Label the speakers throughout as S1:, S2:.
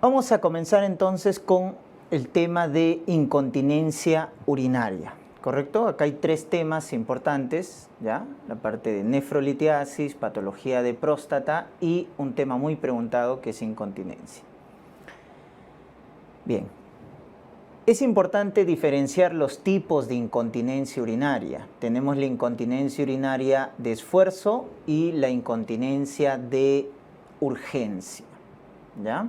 S1: Vamos a comenzar entonces con el tema de incontinencia urinaria, ¿correcto? Acá hay tres temas importantes, ¿ya? La parte de nefrolitiasis, patología de próstata y un tema muy preguntado que es incontinencia. Bien, es importante diferenciar los tipos de incontinencia urinaria. Tenemos la incontinencia urinaria de esfuerzo y la incontinencia de urgencia, ¿ya?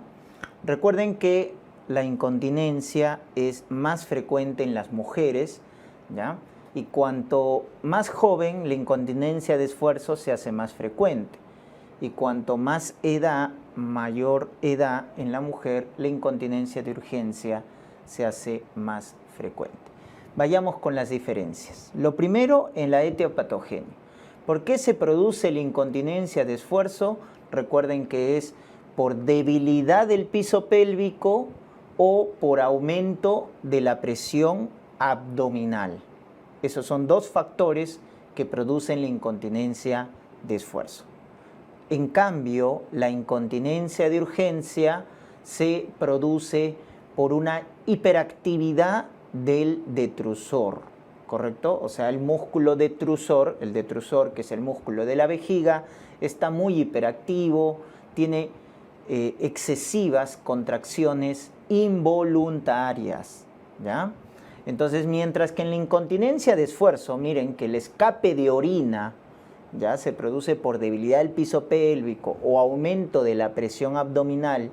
S1: Recuerden que la incontinencia es más frecuente en las mujeres, ¿ya? Y cuanto más joven, la incontinencia de esfuerzo se hace más frecuente. Y cuanto más edad, mayor edad en la mujer, la incontinencia de urgencia se hace más frecuente. Vayamos con las diferencias. Lo primero, en la etiopatogenia. ¿Por qué se produce la incontinencia de esfuerzo? Recuerden que es por debilidad del piso pélvico o por aumento de la presión abdominal. Esos son dos factores que producen la incontinencia de esfuerzo. En cambio, la incontinencia de urgencia se produce por una hiperactividad del detrusor, ¿correcto? O sea, el músculo detrusor, el detrusor que es el músculo de la vejiga, está muy hiperactivo, tiene excesivas contracciones involuntarias, ¿ya? Entonces, mientras que en la incontinencia de esfuerzo, miren que el escape de orina ya se produce por debilidad del piso pélvico o aumento de la presión abdominal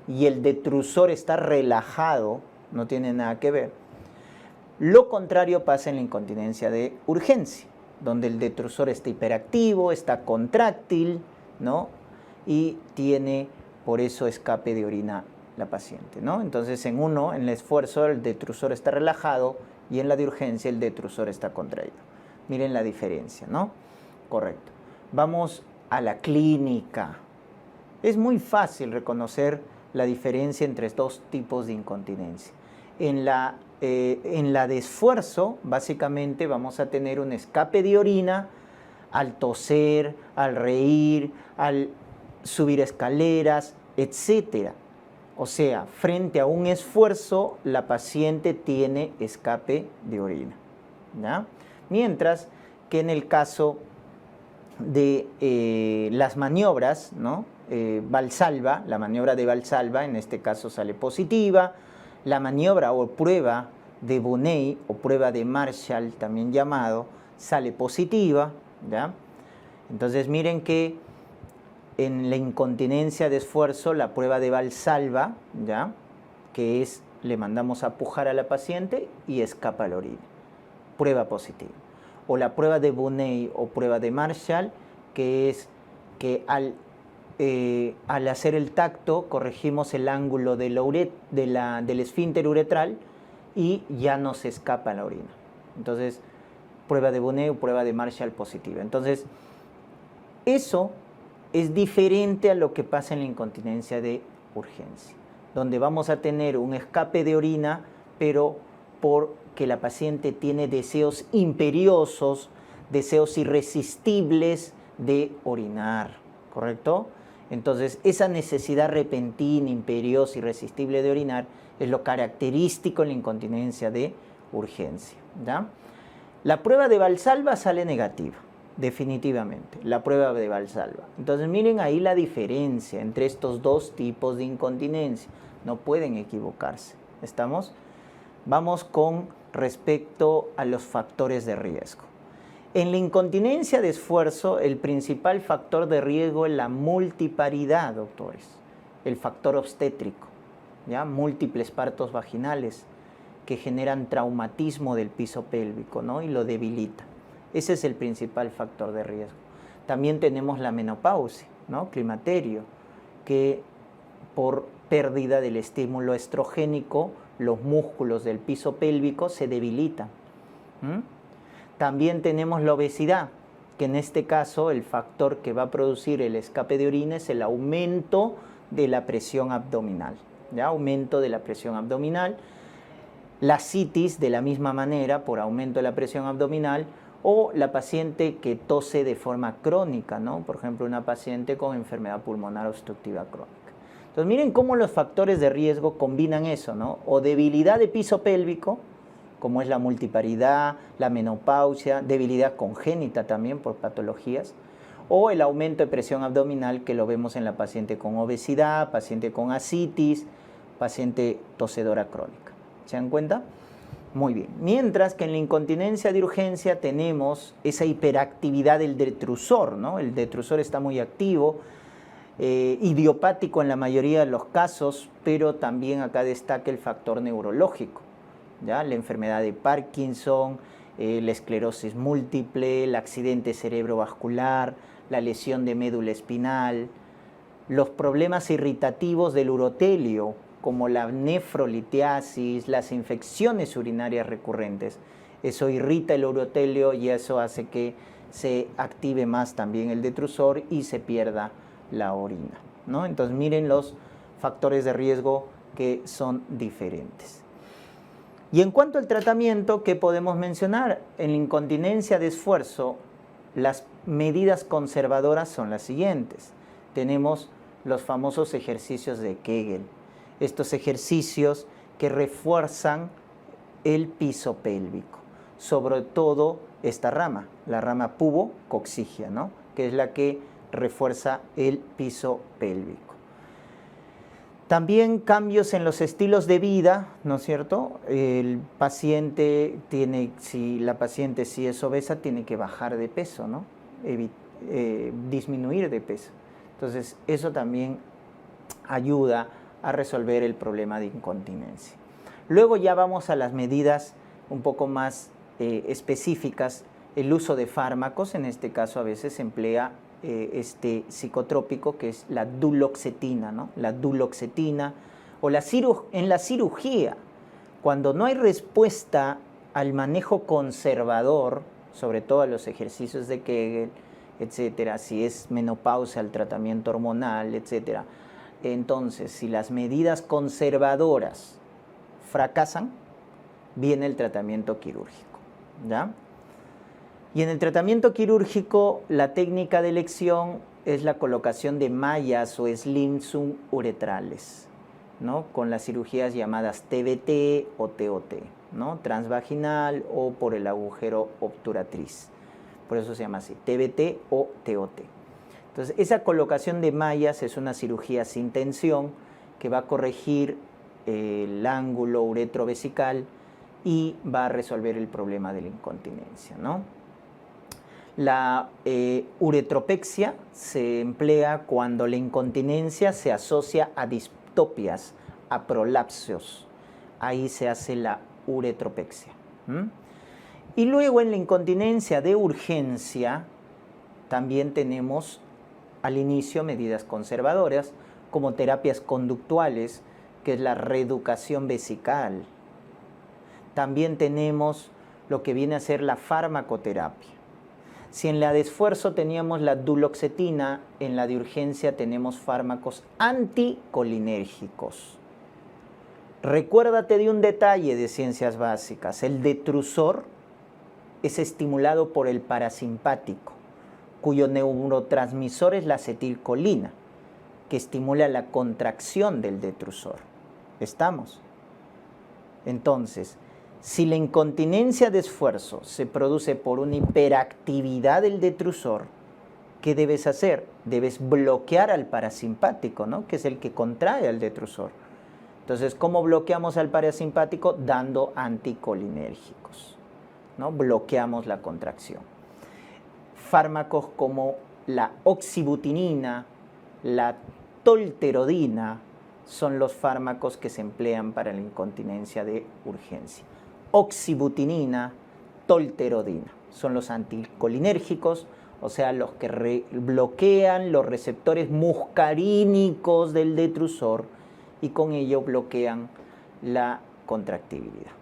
S1: y el detrusor está relajado, no tiene nada que ver. Lo contrario pasa en la incontinencia de urgencia, donde el detrusor está hiperactivo, está contráctil, ¿no? Y tiene por eso escape de orina la paciente, ¿no? Entonces, en el esfuerzo el detrusor está relajado y en la de urgencia el detrusor está contraído. Miren la diferencia, ¿no? Correcto. Vamos a la clínica. Es muy fácil reconocer la diferencia entre dos tipos de incontinencia. En la de esfuerzo, básicamente vamos a tener un escape de orina al toser, al reír, al subir escaleras, etcétera. O sea, frente a un esfuerzo, la paciente tiene escape de orina, ¿ya? Mientras que en el caso de las maniobras, ¿no? Valsalva, la maniobra de Valsalva, en este caso sale positiva. La maniobra o prueba de Bonnet o prueba de Marshall, también llamado, sale positiva, ¿ya? Entonces miren que en la incontinencia de esfuerzo, la prueba de Valsalva, ¿ya? Que es, le mandamos a pujar a la paciente y escapa la orina. Prueba positiva. O la prueba de Bonnet o prueba de Marshall, que es que al hacer el tacto corregimos el ángulo del esfínter uretral y ya no se escapa la orina. Entonces, prueba de Bonnet o prueba de Marshall positiva. Entonces, eso es diferente a lo que pasa en la incontinencia de urgencia, donde vamos a tener un escape de orina, pero porque la paciente tiene deseos imperiosos, deseos irresistibles de orinar, ¿correcto? Entonces, esa necesidad repentina, imperiosa, irresistible de orinar es lo característico en la incontinencia de urgencia, ¿ya? La prueba de Valsalva sale negativa, definitivamente, la prueba de Valsalva. Entonces, miren ahí la diferencia entre estos dos tipos de incontinencia. No pueden equivocarse, ¿estamos? Vamos con respecto a los factores de riesgo. En la incontinencia de esfuerzo, el principal factor de riesgo es la multiparidad, doctores. El factor obstétrico, ¿ya? Múltiples partos vaginales que generan traumatismo del piso pélvico, ¿no? Y lo debilita. Ese es el principal factor de riesgo. También tenemos la menopausia, ¿no? Climaterio, que por pérdida del estímulo estrogénico, los músculos del piso pélvico se debilitan. También tenemos la obesidad, que en este caso el factor que va a producir el escape de orina es el aumento de la presión abdominal, ¿ya? Aumento de la presión abdominal. La citis, de la misma manera, por aumento de la presión abdominal, o la paciente que tose de forma crónica, ¿no? Por ejemplo, una paciente con enfermedad pulmonar obstructiva crónica. Entonces miren cómo los factores de riesgo combinan eso, ¿no? O debilidad de piso pélvico, como es la multiparidad, la menopausia, debilidad congénita también por patologías, o el aumento de presión abdominal que lo vemos en la paciente con obesidad, paciente con ascitis, paciente tosedora crónica. ¿Se dan cuenta? Muy bien. Mientras que en la incontinencia de urgencia tenemos esa hiperactividad del detrusor, ¿no? El detrusor está muy activo, idiopático en la mayoría de los casos, pero también acá destaca el factor neurológico, ¿ya? La enfermedad de Parkinson, la esclerosis múltiple, el accidente cerebrovascular, la lesión de médula espinal, los problemas irritativos del urotelio, como la nefrolitiasis, las infecciones urinarias recurrentes. Eso irrita el urotelio y eso hace que se active más también el detrusor y se pierda la orina, ¿no? Entonces miren los factores de riesgo que son diferentes. Y en cuanto al tratamiento, ¿qué podemos mencionar? En la incontinencia de esfuerzo, las medidas conservadoras son las siguientes. Tenemos los famosos ejercicios de Kegel. Estos ejercicios que refuerzan el piso pélvico, sobre todo esta rama, la rama pubocoxígea, ¿no? Que es la que refuerza el piso pélvico. También cambios en los estilos de vida, ¿no es cierto? El paciente tiene, si la paciente sí es obesa, tiene que bajar de peso, ¿no? Disminuir de peso. Entonces, eso también ayuda a resolver el problema de incontinencia. Luego ya vamos a las medidas un poco más específicas. El uso de fármacos, en este caso a veces se emplea este psicotrópico que es la duloxetina, ¿no? La duloxetina o en la cirugía, cuando no hay respuesta al manejo conservador, sobre todo a los ejercicios de Kegel, etcétera, si es menopausia, al tratamiento hormonal, etcétera. Entonces, si las medidas conservadoras fracasan, viene el tratamiento quirúrgico, ¿ya? Y en el tratamiento quirúrgico, la técnica de elección es la colocación de mallas o slims uretrales, ¿no? Con las cirugías llamadas TBT o TOT, ¿no? Transvaginal o por el agujero obturatriz. Por eso se llama así, TBT o TOT. Entonces, esa colocación de mallas es una cirugía sin tensión que va a corregir el ángulo uretrovesical y va a resolver el problema de la incontinencia, ¿no? La uretropexia se emplea cuando la incontinencia se asocia a distopias, a prolapsos. Ahí se hace la uretropexia. Y luego en la incontinencia de urgencia también tenemos al inicio medidas conservadoras como terapias conductuales, que es la reeducación vesical. También tenemos lo que viene a ser la farmacoterapia. Si en la de esfuerzo teníamos la duloxetina, en la de urgencia tenemos fármacos anticolinérgicos. Recuérdate de un detalle de ciencias básicas. El detrusor es estimulado por el parasimpático, cuyo neurotransmisor es la acetilcolina, que estimula la contracción del detrusor. ¿Estamos? Entonces, si la incontinencia de esfuerzo se produce por una hiperactividad del detrusor, ¿qué debes hacer? Debes bloquear al parasimpático, ¿no? Que es el que contrae al detrusor. Entonces, ¿cómo bloqueamos al parasimpático? Dando anticolinérgicos, ¿no? Bloqueamos la contracción. Fármacos como la oxibutinina, la tolterodina, son los fármacos que se emplean para la incontinencia de urgencia. Oxibutinina, tolterodina, son los anticolinérgicos, o sea, los que bloquean los receptores muscarínicos del detrusor y con ello bloquean la contractibilidad.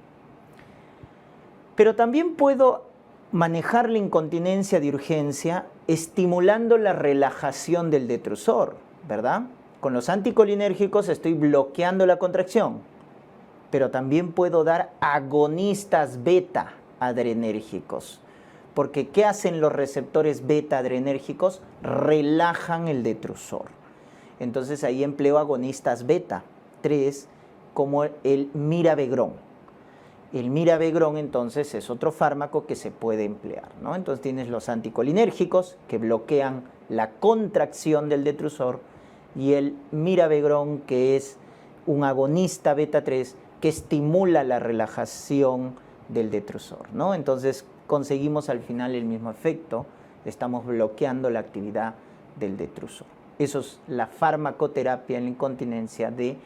S1: Pero también puedo manejar la incontinencia de urgencia estimulando la relajación del detrusor, ¿verdad? Con los anticolinérgicos estoy bloqueando la contracción, pero también puedo dar agonistas beta adrenérgicos, porque ¿qué hacen los receptores beta adrenérgicos? Relajan el detrusor. Entonces ahí empleo agonistas beta 3 como el mirabegrón. El mirabegrón entonces es otro fármaco que se puede emplear, ¿no? Entonces tienes los anticolinérgicos que bloquean la contracción del detrusor y el mirabegrón, que es un agonista beta 3 que estimula la relajación del detrusor, ¿no? Entonces conseguimos al final el mismo efecto, estamos bloqueando la actividad del detrusor. Eso es la farmacoterapia en la incontinencia de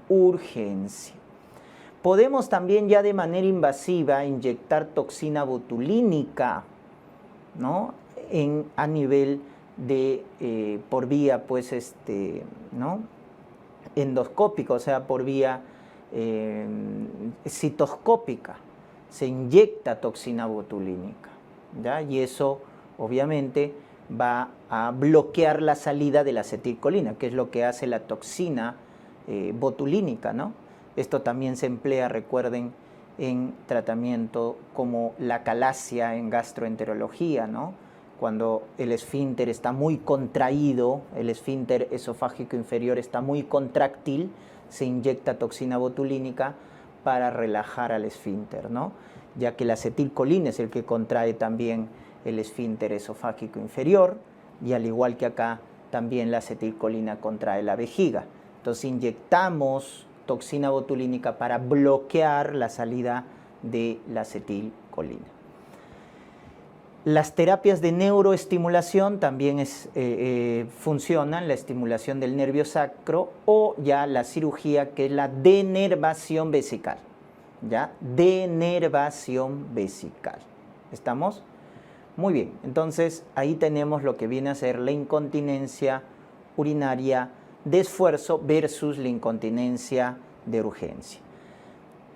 S1: urgencia. Podemos también ya de manera invasiva inyectar toxina botulínica, ¿no? A nivel de, por vía, pues, ¿no? endoscópica, o sea, por vía citoscópica. Se inyecta toxina botulínica, ¿ya? Y eso, obviamente, va a bloquear la salida de la acetilcolina, que es lo que hace la toxina botulínica, ¿no? Esto también se emplea, recuerden, en tratamiento como la calasia en gastroenterología, ¿no? Cuando el esfínter está muy contraído, el esfínter esofágico inferior está muy contráctil, se inyecta toxina botulínica para relajar al esfínter, ¿no? Ya que la acetilcolina es el que contrae también el esfínter esofágico inferior, y al igual que acá, también la acetilcolina contrae la vejiga. Entonces inyectamos toxina botulínica para bloquear la salida de la acetilcolina. Las terapias de neuroestimulación también funcionan, la estimulación del nervio sacro, o ya la cirugía, que es la denervación vesical, ¿ya? Denervación vesical. ¿Estamos? Muy bien, entonces ahí tenemos lo que viene a ser la incontinencia urinaria de esfuerzo versus la incontinencia de urgencia.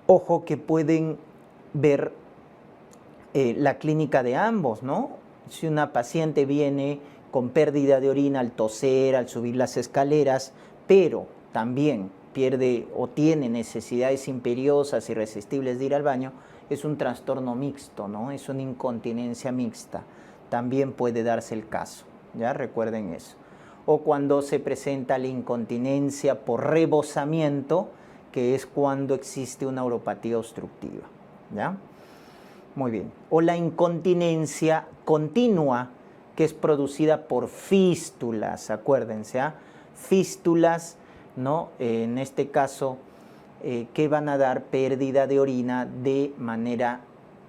S1: Ojo que pueden ver la clínica de ambos, ¿no? Si una paciente viene con pérdida de orina al toser, al subir las escaleras, pero también pierde o tiene necesidades imperiosas, irresistibles de ir al baño, es un trastorno mixto, ¿no? Es una incontinencia mixta. También puede darse el caso, ¿ya? Recuerden eso. O cuando se presenta la incontinencia por rebosamiento, que es cuando existe una uropatía obstructiva, ¿ya? Muy bien. O la incontinencia continua, que es producida por fístulas, acuérdense, ¿ah? Fístulas, ¿no? En este caso, que van a dar pérdida de orina de manera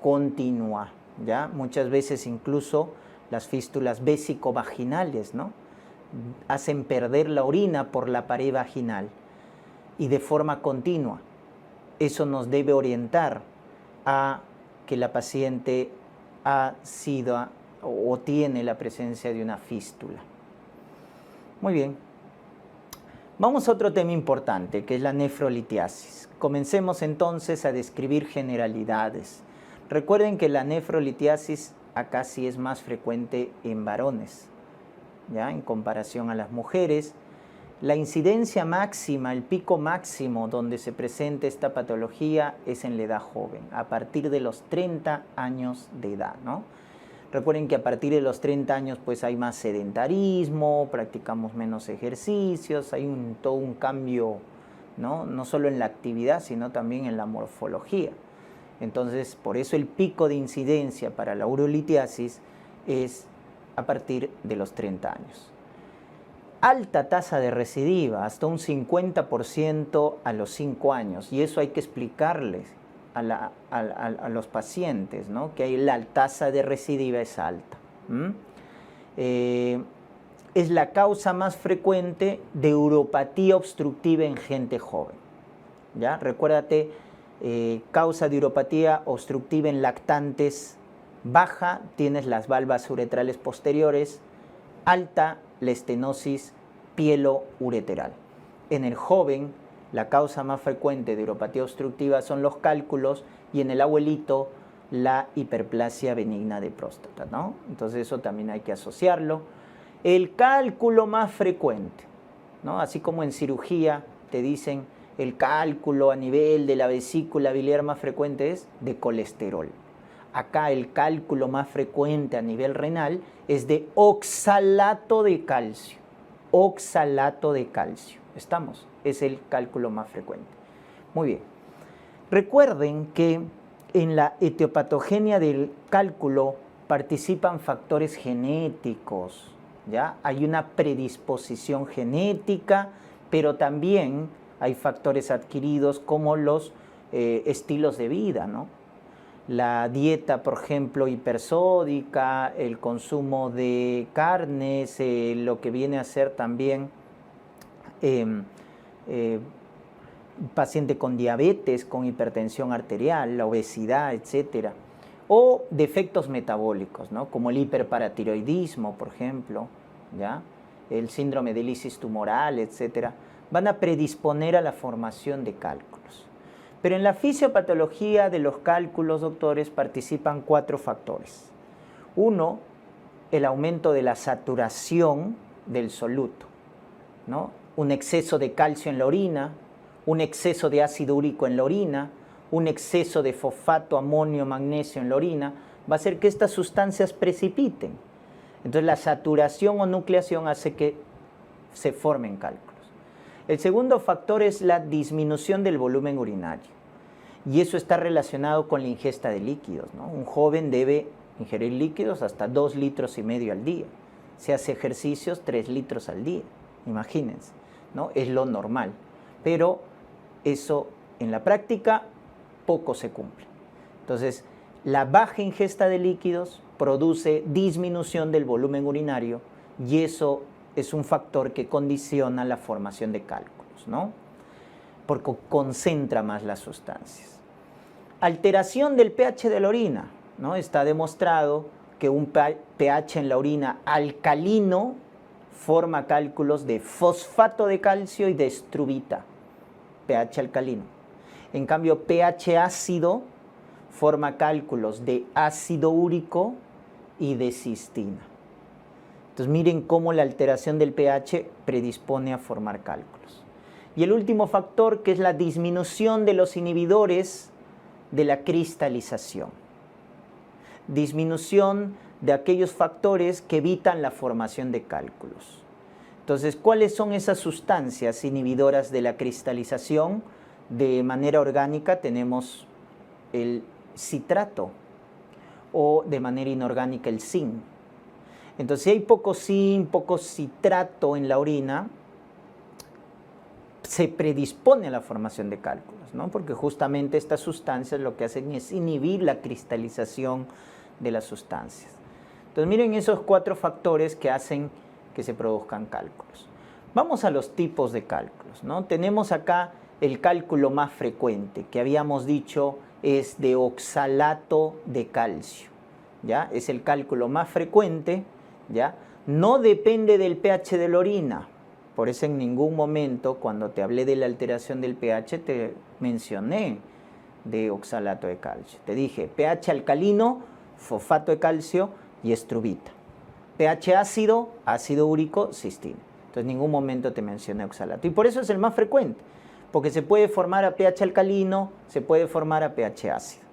S1: continua, ¿ya? Muchas veces incluso las fístulas vesicovaginales, ¿no? Hacen perder la orina por la pared vaginal y de forma continua. Eso nos debe orientar a que la paciente ha sido o tiene la presencia de una fístula. Muy bien. Vamos a otro tema importante, que es la nefrolitiasis. Comencemos entonces a describir generalidades. Recuerden que la nefrolitiasis acá sí es más frecuente en varones, ¿ya? En comparación a las mujeres. La incidencia máxima, el pico máximo donde se presenta esta patología es en la edad joven, a partir de los 30 años de edad, ¿no? Recuerden que a partir de los 30 años pues hay más sedentarismo, practicamos menos ejercicios, hay todo un cambio, ¿no? No solo en la actividad, sino también en la morfología. Entonces, por eso el pico de incidencia para la urolitiasis es a partir de los 30 años. Alta tasa de recidiva, hasta un 50% a los 5 años, y eso hay que explicarles a los pacientes, ¿no? Que la tasa de recidiva es alta. Es la causa más frecuente de uropatía obstructiva en gente joven, ¿ya? Recuérdate, causa de uropatía obstructiva en lactantes baja, tienes las valvas uretrales posteriores, alta, la estenosis pieloureteral. En el joven, la causa más frecuente de uropatía obstructiva son los cálculos, y en el abuelito, la hiperplasia benigna de próstata, ¿no? Entonces eso también hay que asociarlo. El cálculo más frecuente, ¿no? Así como en cirugía te dicen el cálculo a nivel de la vesícula biliar más frecuente es de colesterol. Acá el cálculo más frecuente a nivel renal es de oxalato de calcio, oxalato de calcio. ¿Estamos? Es el cálculo más frecuente. Muy bien. Recuerden que en la etiopatogenia del cálculo participan factores genéticos, ¿ya? Hay una predisposición genética, pero también hay factores adquiridos como los estilos de vida, ¿no? La dieta, por ejemplo, hipersódica, el consumo de carnes, lo que viene a ser también paciente con diabetes, con hipertensión arterial, la obesidad, etcétera, o defectos metabólicos, ¿no? Como el hiperparatiroidismo, por ejemplo, ¿ya? El síndrome de lisis tumoral, etcétera, van a predisponer a la formación de cálculos. Pero en la fisiopatología de los cálculos, doctores, participan 4 factores. Uno, el aumento de la saturación del soluto, ¿no? Un exceso de calcio en la orina, un exceso de ácido úrico en la orina, un exceso de fosfato, amonio, magnesio en la orina, va a hacer que estas sustancias precipiten. Entonces la saturación o nucleación hace que se formen cálculos. El segundo factor es la disminución del volumen urinario. Y eso está relacionado con la ingesta de líquidos, ¿no? Un joven debe ingerir líquidos hasta 2,5 litros al día. Si hace ejercicios, 3 litros al día. Imagínense, ¿no? Es lo normal. Pero eso en la práctica poco se cumple. Entonces, la baja ingesta de líquidos produce disminución del volumen urinario y eso es un factor que condiciona la formación de cálculos, ¿no? Porque concentra más las sustancias. Alteración del pH de la orina, ¿no? Está demostrado que un pH en la orina alcalino forma cálculos de fosfato de calcio y de estrubita, pH alcalino. En cambio, pH ácido forma cálculos de ácido úrico y de cistina. Entonces miren cómo la alteración del pH predispone a formar cálculos. Y el último factor, que es la disminución de los inhibidores de la cristalización. Disminución de aquellos factores que evitan la formación de cálculos. Entonces, ¿cuáles son esas sustancias inhibidoras de la cristalización? De manera orgánica tenemos el citrato o de manera inorgánica el zinc. Entonces, si hay poco zinc, poco citrato en la orina, se predispone a la formación de cálculos, ¿no? Porque justamente estas sustancias lo que hacen es inhibir la cristalización de las sustancias. Entonces, miren esos 4 factores que hacen que se produzcan cálculos. Vamos a los tipos de cálculos, ¿no? Tenemos acá el cálculo más frecuente, que habíamos dicho es de oxalato de calcio, ¿ya? Es el cálculo más frecuente, ¿ya? No depende del pH de la orina. Por eso en ningún momento, cuando te hablé de la alteración del pH, te mencioné de oxalato de calcio. Te dije pH alcalino, fosfato de calcio y estrubita. pH ácido, ácido úrico, cistina. Entonces en ningún momento te mencioné oxalato. Y por eso es el más frecuente, porque se puede formar a pH alcalino, se puede formar a pH ácido.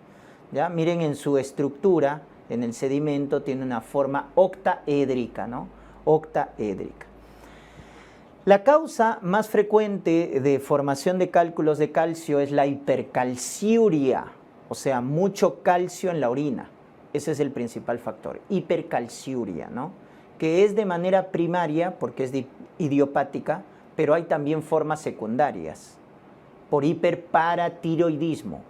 S1: ¿Ya? Miren en su estructura, en el sedimento, tiene una forma octaédrica, ¿no? Octaédrica. La causa más frecuente de formación de cálculos de calcio es la hipercalciuria, o sea, mucho calcio en la orina. Ese es el principal factor, hipercalciuria, ¿no? Que es de manera primaria, porque es idiopática, pero hay también formas secundarias, por hiperparatiroidismo.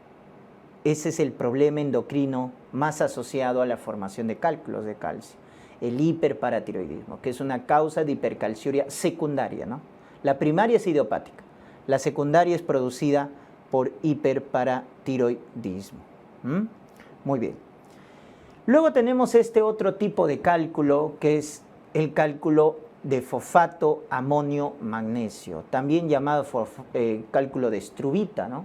S1: Ese es el problema endocrino más asociado a la formación de cálculos de calcio. El hiperparatiroidismo, que es una causa de hipercalciuria secundaria, ¿no? La primaria es idiopática, la secundaria es producida por hiperparatiroidismo. Muy bien. Luego tenemos este otro tipo de cálculo, que es el cálculo de fosfato, amonio, magnesio, también llamado cálculo de estrubita, ¿no?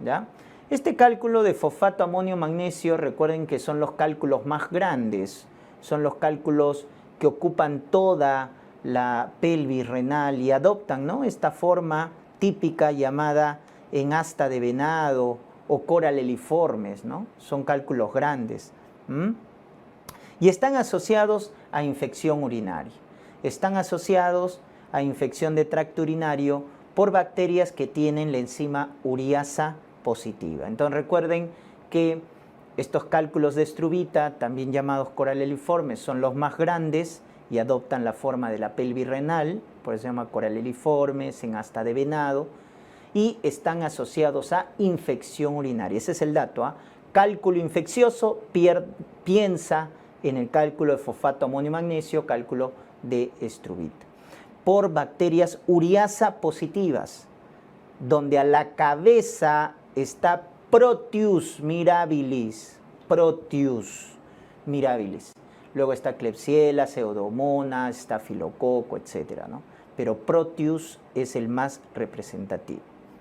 S1: ¿Ya? Este cálculo de fosfato, amonio, magnesio, recuerden que son los cálculos más grandes, son los cálculos que ocupan toda la pelvis renal y adoptan, ¿no?, esta forma típica llamada en asta de venado o coraleliformes, ¿no? Son cálculos grandes. Y están asociados a infección urinaria. Están asociados a infección de tracto urinario por bacterias que tienen la enzima ureasa positiva. Entonces recuerden que estos cálculos de estruvita, también llamados coraleliformes, son los más grandes y adoptan la forma de la pelvis renal, por eso se llama coraleliformes, en asta de venado, y están asociados a infección urinaria. Ese es el dato, ¿eh? Cálculo infeccioso, piensa en el cálculo de fosfato amonio magnesio, cálculo de estruvita. Por bacterias ureasa positivas, donde a la cabeza está Proteus mirabilis, Luego está Klebsiella, Pseudomonas, Staphylococcus, etcétera, ¿no? Pero Proteus es el más representativo,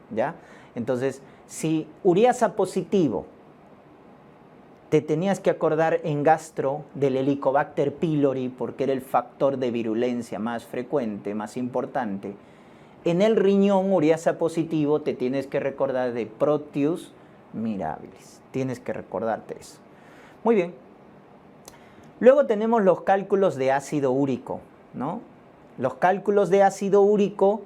S1: ¿ya? Entonces, si ureasa positivo, te tenías que acordar en gastro del Helicobacter pylori porque era el factor de virulencia más frecuente, más importante. En el riñón ureasa positivo te tienes que recordar de Proteus mirabilis. Tienes que recordarte eso. Muy bien. Luego tenemos los cálculos de ácido úrico, ¿no? Los cálculos de ácido úrico,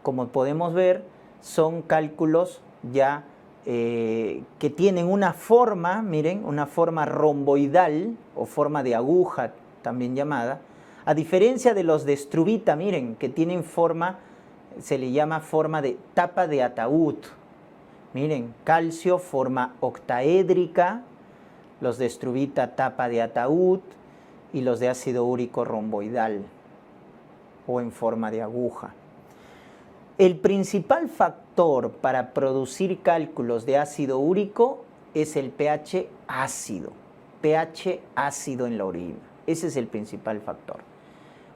S1: como podemos ver, son cálculos ya que tienen una forma, miren, una forma romboidal o forma de aguja también llamada, a diferencia de los de estruvita, miren, que tienen forma, se le llama forma de tapa de ataúd. Miren, calcio, forma octaédrica, los de estruvita, tapa de ataúd, y los de ácido úrico romboidal o en forma de aguja. El principal factor para producir cálculos de ácido úrico es el pH ácido en la orina. Ese es el principal factor.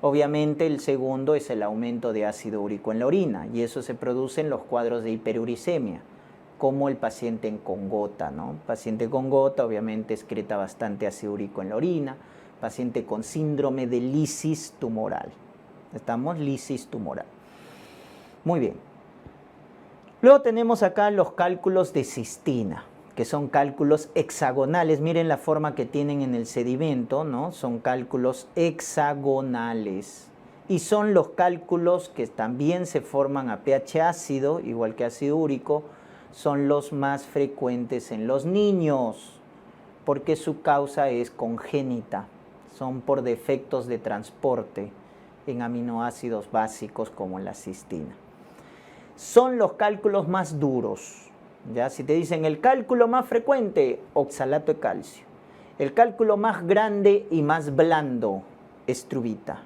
S1: Obviamente el segundo es el aumento de ácido úrico en la orina y eso se produce en los cuadros de hiperuricemia, como el paciente con gota, ¿no? Paciente con gota obviamente excreta bastante ácido úrico en la orina, paciente con síndrome de lisis tumoral. Estamos lisis tumoral. Muy bien. Luego tenemos acá los cálculos de cistina, que son cálculos hexagonales. Miren la forma que tienen en el sedimento, ¿no? Son cálculos hexagonales. Y son los cálculos que también se forman a pH ácido, igual que ácido úrico, son los más frecuentes en los niños, porque su causa es congénita. Son por defectos de transporte en aminoácidos básicos como la cistina. Son los cálculos más duros, ¿ya? Si te dicen el cálculo más frecuente, oxalato de calcio. El cálculo más grande y más blando, estruvita.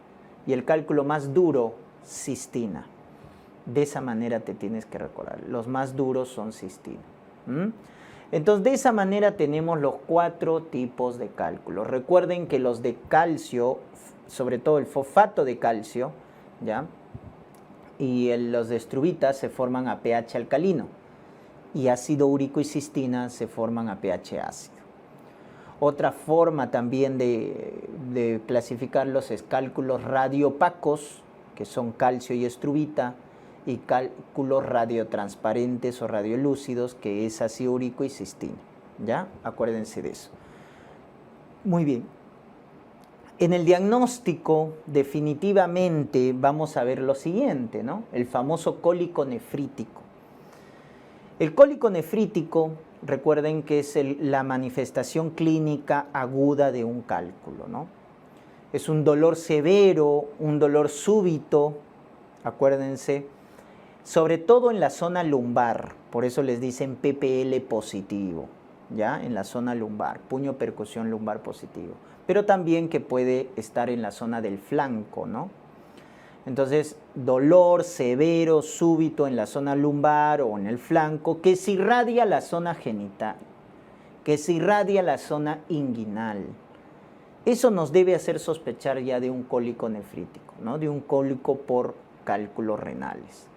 S1: Y el cálculo más duro, cistina. De esa manera te tienes que recordar. Los más duros son cistina. Entonces, de esa manera tenemos los 4 tipos de cálculos. Recuerden que los de calcio, sobre todo el fosfato de calcio, ¿ya? Y los de estruvita se forman a pH alcalino. Y ácido úrico y cistina se forman a pH ácido. Otra forma también de clasificarlos es cálculos radioopacos, que son calcio y estruvita, y cálculos radiotransparentes o radiolúcidos, que es ácido úrico y cistina. ¿Ya? Acuérdense de eso. Muy bien. En el diagnóstico, definitivamente vamos a ver lo siguiente, ¿no? El famoso cólico nefrítico. El cólico nefrítico, recuerden que es la manifestación clínica aguda de un cálculo, ¿no? Es un dolor severo, un dolor súbito, acuérdense, sobre todo en la zona lumbar, por eso les dicen PPL positivo, ¿ya? En la zona lumbar, puño percusión lumbar positivo, pero también que puede estar en la zona del flanco, ¿no? Entonces, dolor severo, súbito en la zona lumbar o en el flanco, que se irradia la zona genital, que se irradia la zona inguinal. Eso nos debe hacer sospechar ya de un cólico nefrítico, ¿no? De un cólico por cálculos renales.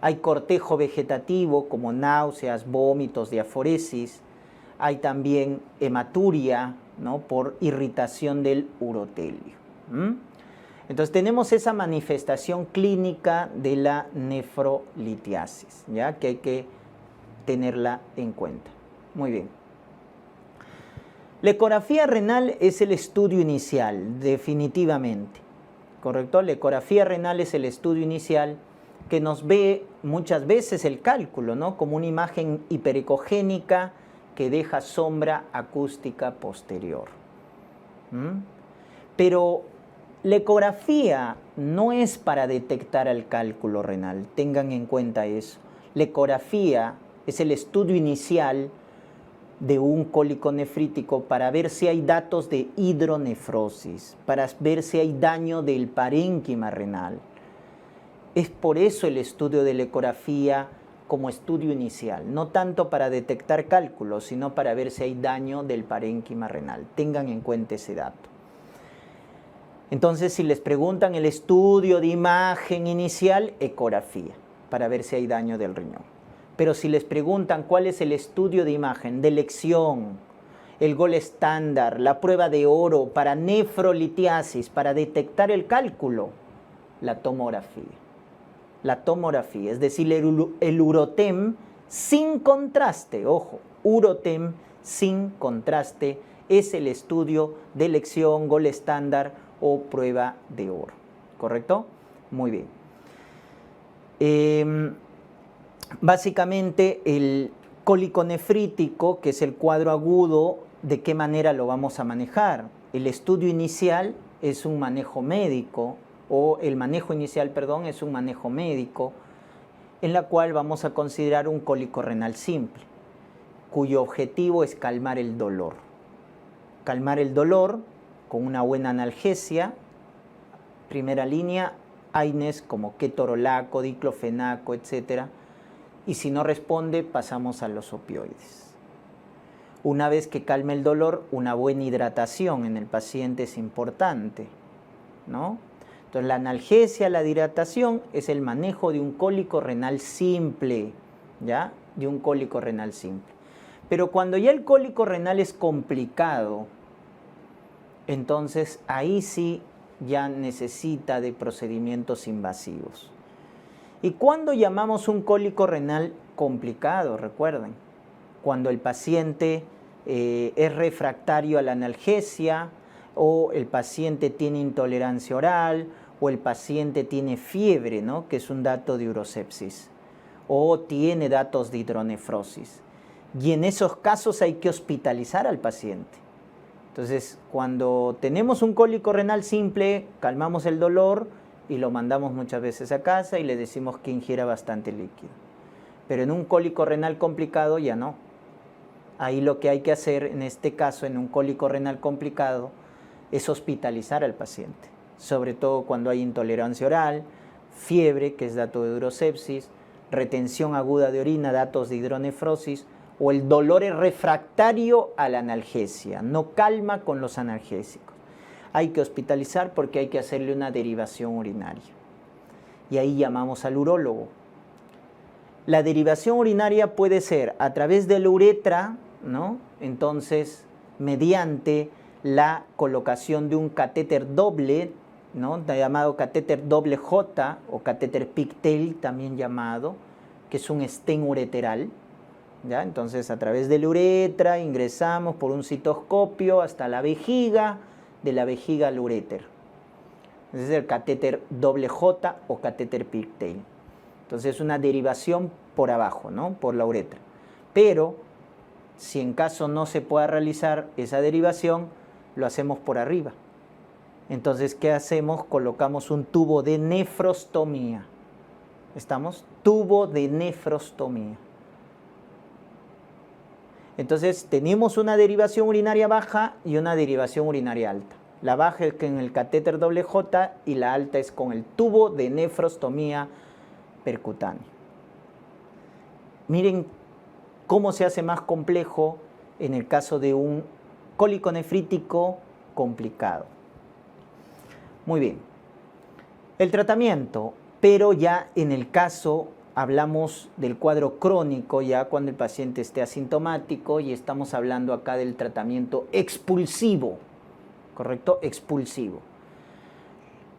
S1: Hay cortejo vegetativo como náuseas, vómitos, diaforesis. Hay también hematuria, ¿no? Por irritación del urotelio. Entonces tenemos esa manifestación clínica de la nefrolitiasis, ¿ya? Que hay que tenerla en cuenta. Muy bien. La ecografía renal es el estudio inicial, definitivamente. ¿correcto? La ecografía renal es el estudio inicial que nos ve muchas veces el cálculo, ¿no? Como una imagen hiperecogénica que deja sombra acústica posterior. Pero la ecografía no es para detectar el cálculo renal, tengan en cuenta eso. La ecografía es el estudio inicial de un cólico nefrítico para ver si hay datos de hidronefrosis, para ver si hay daño del parénquima renal. Es por eso el estudio de la ecografía como estudio inicial, no tanto para detectar cálculos, sino para ver si hay daño del parénquima renal. Tengan en cuenta ese dato. Entonces, si les preguntan el estudio de imagen inicial, ecografía, para ver si hay daño del riñón. Pero si les preguntan cuál es el estudio de imagen de elección, el gol estándar, la prueba de oro para nefrolitiasis, para detectar el cálculo, la tomografía. La tomografía, es decir, el urotem sin contraste, ojo, urotem sin contraste es el estudio de elección, gol estándar o prueba de oro, ¿correcto? Muy bien. Básicamente el cólico nefrítico, que es el cuadro agudo, ¿de qué manera lo vamos a manejar? El estudio inicial es un manejo médico, o el manejo inicial, perdón, es un manejo médico, en la cual vamos a considerar un cólico renal simple, cuyo objetivo es calmar el dolor. Calmar el dolor con una buena analgesia, primera línea, AINES como ketorolaco, diclofenaco, etc. Y si no responde, pasamos a los opioides. Una vez que calme el dolor, una buena hidratación en el paciente es importante, ¿no? Entonces, la analgesia, la hidratación es el manejo de un cólico renal simple, ¿ya? De un cólico renal simple. Pero cuando ya el cólico renal es complicado, entonces ahí sí ya necesita de procedimientos invasivos. ¿Y cuándo llamamos un cólico renal complicado? Recuerden, cuando el paciente es refractario a la analgesia, o el paciente tiene intolerancia oral, o el paciente tiene fiebre, ¿no? Que es un dato de urosepsis, o tiene datos de hidronefrosis. Y en esos casos hay que hospitalizar al paciente. Entonces, cuando tenemos un cólico renal simple, calmamos el dolor y lo mandamos muchas veces a casa y le decimos que ingiera bastante líquido. Pero en un cólico renal complicado ya no. Ahí lo que hay que hacer, en este caso, en un cólico renal complicado, es hospitalizar al paciente, sobre todo cuando hay intolerancia oral, fiebre, que es dato de urosepsis, retención aguda de orina, datos de hidronefrosis, o el dolor es refractario a la analgesia, no calma con los analgésicos. Hay que hospitalizar porque hay que hacerle una derivación urinaria. Y ahí llamamos al urólogo. La derivación urinaria puede ser a través de la uretra, ¿no? Entonces, mediante la colocación de un catéter doble, ¿no? Llamado catéter doble J o catéter pigtail también llamado, que es un stent ureteral, ¿ya? Entonces a través de la uretra ingresamos por un citoscopio hasta la vejiga, de la vejiga al uréter. Ese es el catéter doble J o catéter pigtail. Entonces es una derivación por abajo, ¿no? Por la uretra. Pero si en caso no se pueda realizar esa derivación, lo hacemos por arriba. Entonces, ¿qué hacemos? Colocamos un tubo de nefrostomía. ¿Estamos? Tubo de nefrostomía. Entonces, tenemos una derivación urinaria baja y una derivación urinaria alta. La baja es con el catéter doble J y la alta es con el tubo de nefrostomía percutánea. Miren cómo se hace más complejo en el caso de un cólico nefrítico complicado. Muy bien. El tratamiento, pero ya en el caso hablamos del cuadro crónico, ya cuando el paciente esté asintomático, y estamos hablando acá del tratamiento expulsivo, ¿correcto? Expulsivo.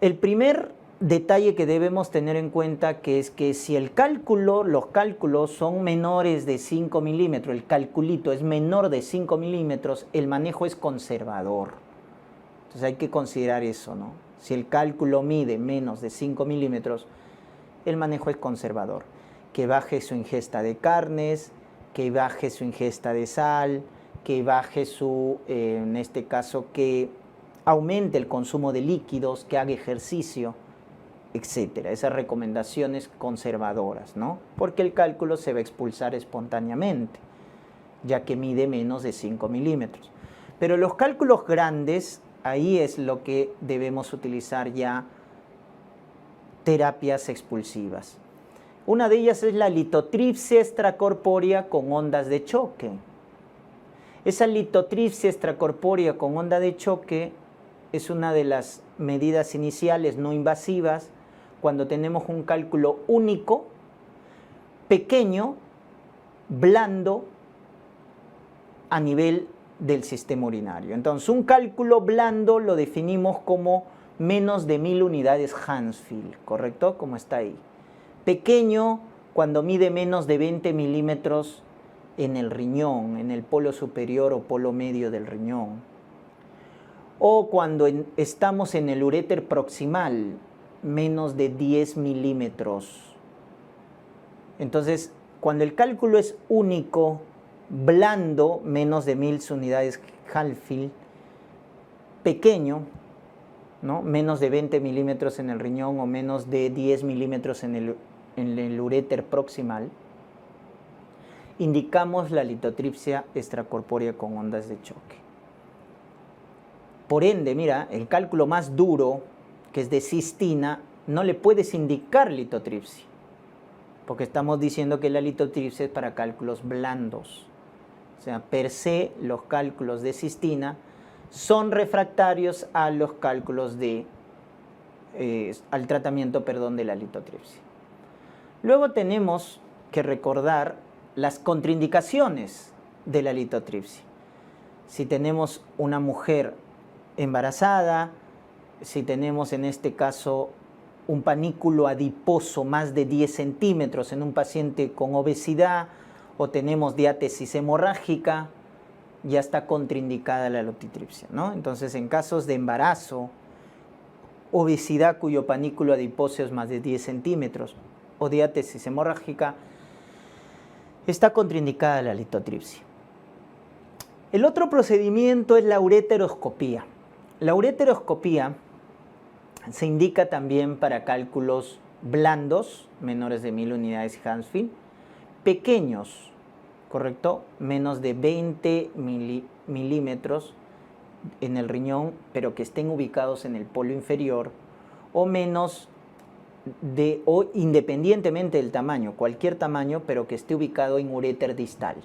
S1: El primer detalle que debemos tener en cuenta que es que si los cálculos son menores de 5 milímetros, el calculito es menor de 5 milímetros, el manejo es conservador. Entonces hay que considerar eso, ¿no? Si el cálculo mide menos de 5 milímetros, el manejo es conservador. Que baje su ingesta de carnes, que baje su ingesta de sal, que baje en este caso, que aumente el consumo de líquidos, que haga ejercicio, etcétera. Esas recomendaciones conservadoras, ¿no? Porque el cálculo se va a expulsar espontáneamente, ya que mide menos de 5 milímetros. Pero los cálculos grandes, ahí es lo que debemos utilizar ya terapias expulsivas. Una de ellas es la litotripsia extracorpórea con ondas de choque. Esa litotripsia extracorpórea con onda de choque es una de las medidas iniciales no invasivas cuando tenemos un cálculo único, pequeño, blando, a nivel del sistema urinario. Entonces, un cálculo blando lo definimos como menos de 1000 unidades Hounsfield, ¿correcto? Como está ahí. Pequeño cuando mide menos de 20 milímetros en el riñón, en el polo superior o polo medio del riñón. O cuando estamos en el uréter proximal, menos de 10 milímetros. Entonces, cuando el cálculo es único, blando, menos de 1000 unidades Hounsfield, pequeño, ¿no? Menos de 20 milímetros en el riñón o menos de 10 milímetros en el uréter proximal, indicamos la litotripsia extracorpórea con ondas de choque. Por ende, mira, el cálculo más duro, que es de cistina, no le puedes indicar litotripsia, porque estamos diciendo que la litotripsia es para cálculos blandos. O sea, per se, los cálculos de cistina son refractarios a los cálculos al tratamiento de la litotripsia. Luego tenemos que recordar las contraindicaciones de la litotripsia. Si tenemos una mujer embarazada, si tenemos en este caso un panículo adiposo más de 10 centímetros en un paciente con obesidad o tenemos diátesis hemorrágica, ya está contraindicada la litotripsia, ¿no? Entonces, en casos de embarazo, obesidad cuyo panículo adiposo es más de 10 centímetros o diátesis hemorrágica, está contraindicada la litotripsia. El otro procedimiento es la ureteroscopía. La ureteroscopía se indica también para cálculos blandos, menores de 1000 unidades Hounsfield, pequeños, ¿correcto? Menos de 20 milímetros en el riñón, pero que estén ubicados en el polo inferior, o menos o independientemente del tamaño, cualquier tamaño, pero que esté ubicado en uréter distal.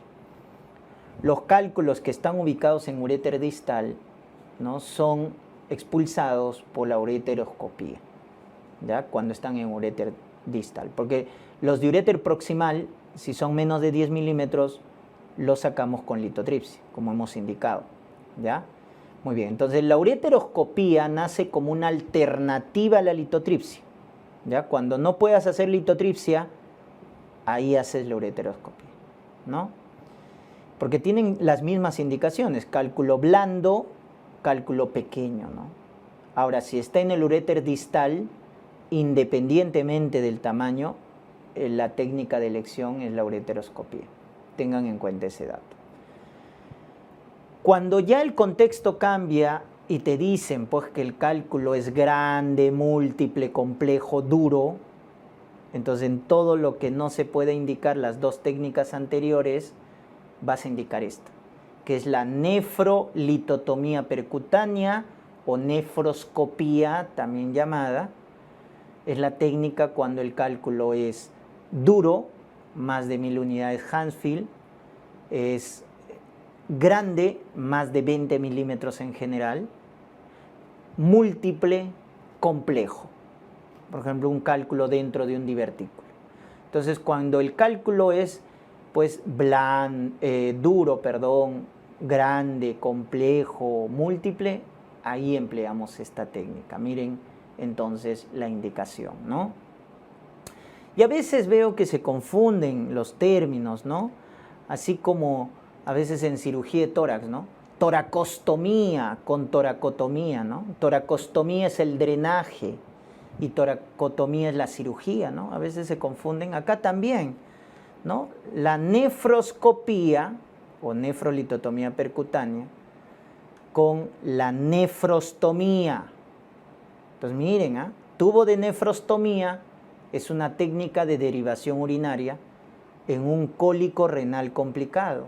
S1: Los cálculos que están ubicados en uréter distal, ¿no?, son expulsados por la ureteroscopía, ¿ya?, cuando están en uréter distal, porque los de uréter proximal, si son menos de 10 milímetros, los sacamos con litotripsia, como hemos indicado, ¿ya? Muy bien, entonces la ureteroscopía nace como una alternativa a la litotripsia, ¿ya? Cuando no puedas hacer litotripsia, ahí haces la ureteroscopía, ¿no? Porque tienen las mismas indicaciones, cálculo blando, cálculo pequeño, ¿no? Ahora, si está en el uréter distal, independientemente del tamaño, la técnica de elección es la ureteroscopía. Tengan en cuenta ese dato. Cuando ya el contexto cambia y te dicen pues que el cálculo es grande, múltiple, complejo, duro, entonces en todo lo que no se puede indicar las dos técnicas anteriores, vas a indicar esta, que es la nefrolitotomía percutánea o nefroscopía, también llamada. Es la técnica cuando el cálculo es duro, más de 1000 unidades Hounsfield, es grande, más de 20 milímetros en general, múltiple, complejo. Por ejemplo, un cálculo dentro de un divertículo. Entonces, cuando el cálculo es pues duro, grande, complejo, múltiple, ahí empleamos esta técnica. Miren entonces la indicación, ¿no? Y a veces veo que se confunden los términos, ¿no? Así como a veces en cirugía de tórax, ¿no? toracostomía con toracotomía, ¿no? Toracostomía es el drenaje y toracotomía es la cirugía, ¿no? A veces se confunden. Acá también, ¿no? La nefroscopía o nefrolitotomía percutánea con la nefrostomía. Entonces miren, tubo de nefrostomía es una técnica de derivación urinaria en un cólico renal complicado,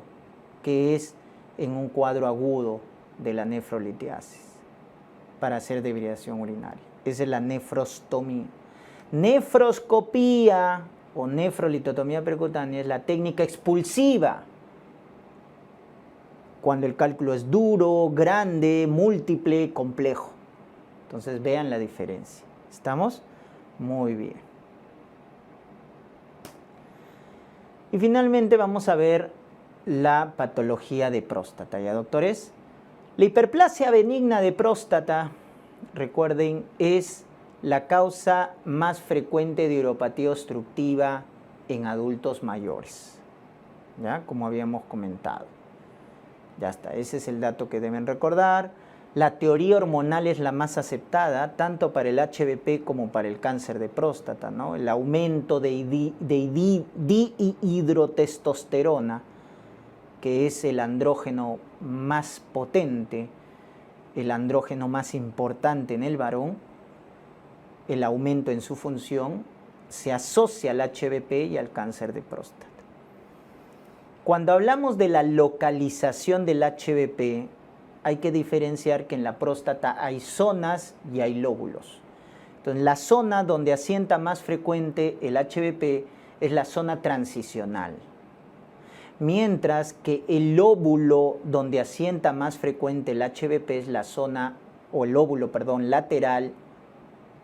S1: que es en un cuadro agudo de la nefrolitiasis, para hacer derivación urinaria. Esa es la nefrostomía. Nefroscopía o nefrolitotomía percutánea es la técnica expulsiva, cuando el cálculo es duro, grande, múltiple, complejo. Entonces vean la diferencia. ¿Estamos? Muy bien. Y finalmente vamos a ver la patología de próstata, ¿ya, doctores? La hiperplasia benigna de próstata, recuerden, es la causa más frecuente de uropatía obstructiva en adultos mayores, ¿ya? Como habíamos comentado. Ya está, ese es el dato que deben recordar. La teoría hormonal es la más aceptada, tanto para el HBP como para el cáncer de próstata, ¿no? El aumento de dihidrotestosterona, que es el andrógeno más potente, el andrógeno más importante en el varón, el aumento en su función se asocia al HBP y al cáncer de próstata. Cuando hablamos de la localización del HBP, hay que diferenciar que en la próstata hay zonas y hay lóbulos. Entonces, la zona donde asienta más frecuente el HBP es la zona transicional, mientras que el lóbulo donde asienta más frecuente el HBP es la zona, o el lóbulo, perdón, lateral,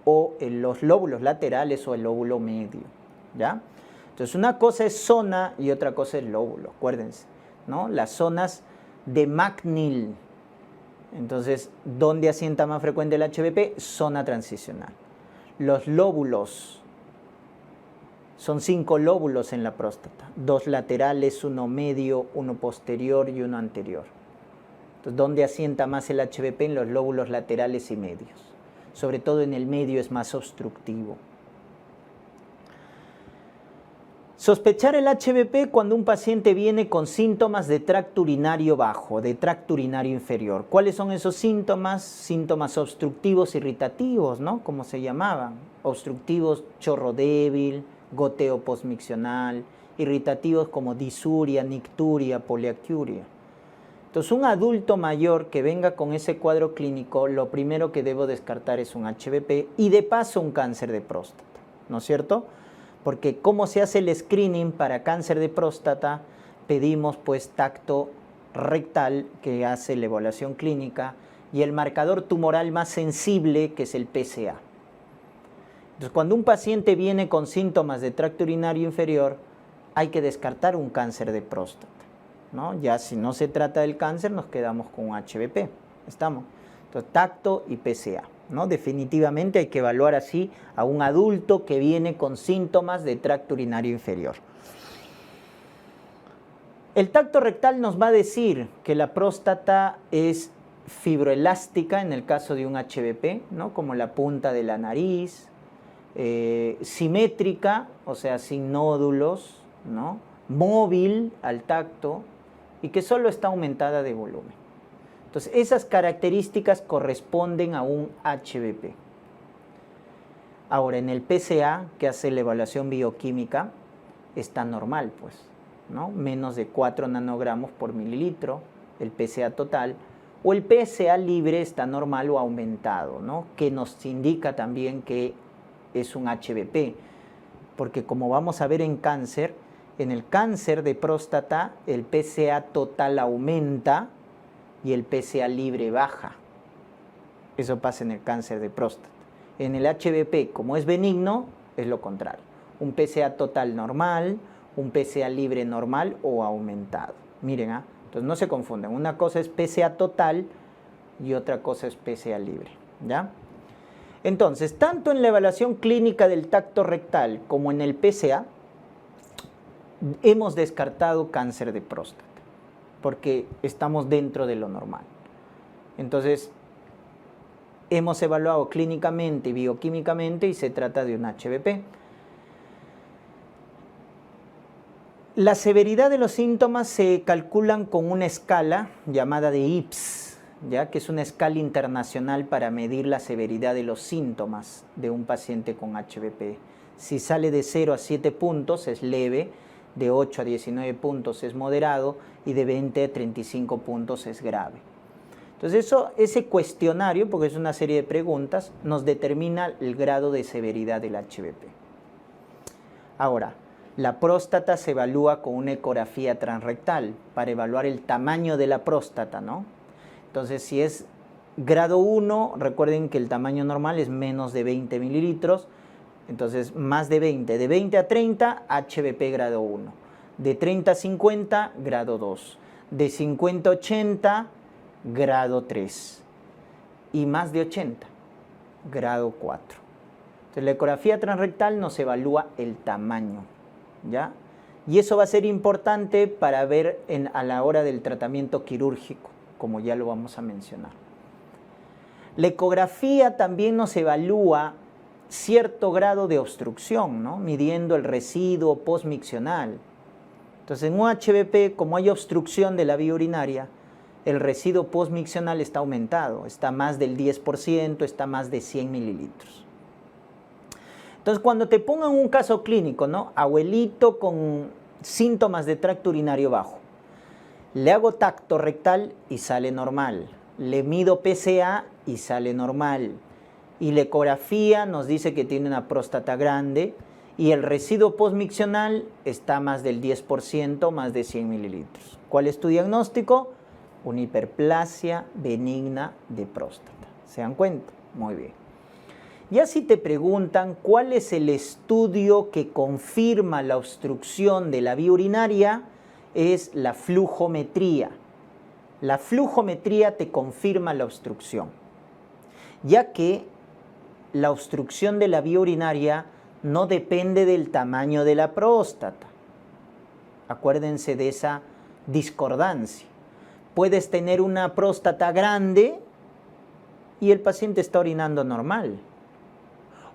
S1: o los lóbulos laterales o el lóbulo medio, ¿ya? Entonces, una cosa es zona y otra cosa es lóbulo, acuérdense, ¿no? Las zonas de McNeil. Entonces, ¿dónde asienta más frecuente el HBP? Zona transicional. Los lóbulos, son 5 lóbulos en la próstata, 2 laterales, 1 medio, 1 posterior y 1 anterior. Entonces, ¿dónde asienta más el HBP? En los lóbulos laterales y medios. Sobre todo en el medio es más obstructivo. Sospechar el HBP cuando un paciente viene con síntomas de tracto urinario bajo, de tracto urinario inferior. ¿Cuáles son esos síntomas? Síntomas obstructivos irritativos, ¿no? Como se llamaban. Obstructivos, chorro débil, goteo postmiccional, irritativos como disuria, nicturia, poliacuria. Entonces, un adulto mayor que venga con ese cuadro clínico, lo primero que debo descartar es un HBP y de paso un cáncer de próstata, ¿no es cierto? Porque ¿cómo se hace el screening para cáncer de próstata? Pedimos pues tacto rectal, que hace la evaluación clínica, y el marcador tumoral más sensible, que es el PSA. Entonces, cuando un paciente viene con síntomas de tracto urinario inferior, hay que descartar un cáncer de próstata, ¿no? Ya si no se trata del cáncer, nos quedamos con un HBP. ¿Estamos? Entonces, tacto y PSA, ¿no? Definitivamente hay que evaluar así a un adulto que viene con síntomas de tracto urinario inferior. El tacto rectal nos va a decir que la próstata es fibroelástica en el caso de un HBP, ¿no? Como la punta de la nariz, simétrica, o sea, sin nódulos, ¿no? Móvil al tacto y que solo está aumentada de volumen. Entonces, esas características corresponden a un HBP. Ahora, en el PSA, que hace la evaluación bioquímica, está normal, pues, ¿no? Menos de 4 nanogramos por mililitro, el PSA total, o el PSA libre está normal o aumentado, ¿no? Que nos indica también que es un HBP, porque como vamos a ver en cáncer, en el cáncer de próstata, el PSA total aumenta y el PSA libre baja. Eso pasa en el cáncer de próstata. En el HBP, como es benigno, es lo contrario. Un PSA total normal, un PSA libre normal o aumentado. Miren, entonces no se confundan. Una cosa es PSA total y otra cosa es PSA libre, ¿ya? Entonces, tanto en la evaluación clínica del tacto rectal como en el PSA, hemos descartado cáncer de próstata, porque estamos dentro de lo normal. Entonces, hemos evaluado clínicamente y bioquímicamente y se trata de un HBP. La severidad de los síntomas se calculan con una escala llamada de IPS, ¿ya? Que es una escala internacional para medir la severidad de los síntomas de un paciente con HBP. Si sale de 0 a 7 puntos es leve, de 8 a 19 puntos es moderado y de 20 a 35 puntos es grave. Entonces ese cuestionario, porque es una serie de preguntas, nos determina el grado de severidad del HBP. Ahora, la próstata se evalúa con una ecografía transrectal para evaluar el tamaño de la próstata, ¿no? Entonces, si es grado 1, recuerden que el tamaño normal es menos de 20 mililitros, entonces más de 20. De 20 a 30, HBP grado 1. De 30 a 50, grado 2. De 50 a 80, grado 3. Y más de 80, grado 4. Entonces, la ecografía transrectal nos evalúa el tamaño, ¿ya? Y eso va a ser importante para ver a la hora del tratamiento quirúrgico, como ya lo vamos a mencionar. La ecografía también nos evalúa cierto grado de obstrucción, ¿no? Midiendo el residuo postmiccional. Entonces, en un HBP, como hay obstrucción de la vía urinaria, el residuo postmiccional está aumentado, está más del 10%, está más de 100 mililitros. Entonces, cuando te pongan un caso clínico, ¿no? Abuelito con síntomas de tracto urinario bajo, le hago tacto rectal y sale normal, le mido PSA y sale normal, y la ecografía nos dice que tiene una próstata grande y el residuo postmiccional está más del 10%, más de 100 mililitros. ¿Cuál es tu diagnóstico? Una hiperplasia benigna de próstata. ¿Se dan cuenta? Muy bien. Ya si te preguntan cuál es el estudio que confirma la obstrucción de la vía urinaria, es la flujometría. La flujometría te confirma la obstrucción, ya que la obstrucción de la vía urinaria no depende del tamaño de la próstata. Acuérdense de esa discordancia. Puedes tener una próstata grande y el paciente está orinando normal.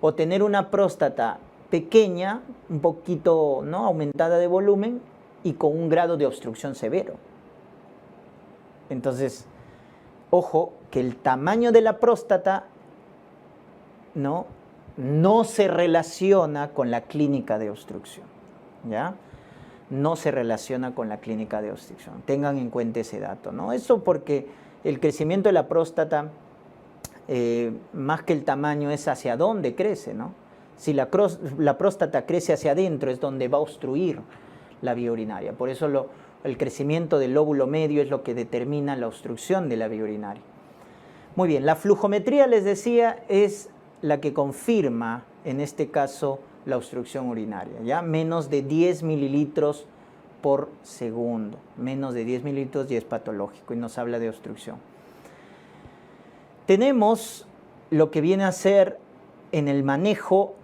S1: O tener una próstata pequeña, un poquito, ¿no?, aumentada de volumen y con un grado de obstrucción severo. Entonces, ojo, que el tamaño de la próstata no se relaciona con la clínica de obstrucción, ¿ya? No se relaciona con la clínica de obstrucción. Tengan en cuenta ese dato, ¿no? Eso porque el crecimiento de la próstata, más que el tamaño, es hacia dónde crece, ¿no? Si la próstata crece hacia adentro, es donde va a obstruir la vía urinaria. Por eso el crecimiento del lóbulo medio es lo que determina la obstrucción de la vía urinaria. Muy bien, la flujometría, les decía, es la que confirma, en este caso, la obstrucción urinaria, ¿ya? Menos de 10 mililitros por segundo. Menos de 10 mililitros y es patológico y nos habla de obstrucción. Tenemos lo que viene a ser en el manejo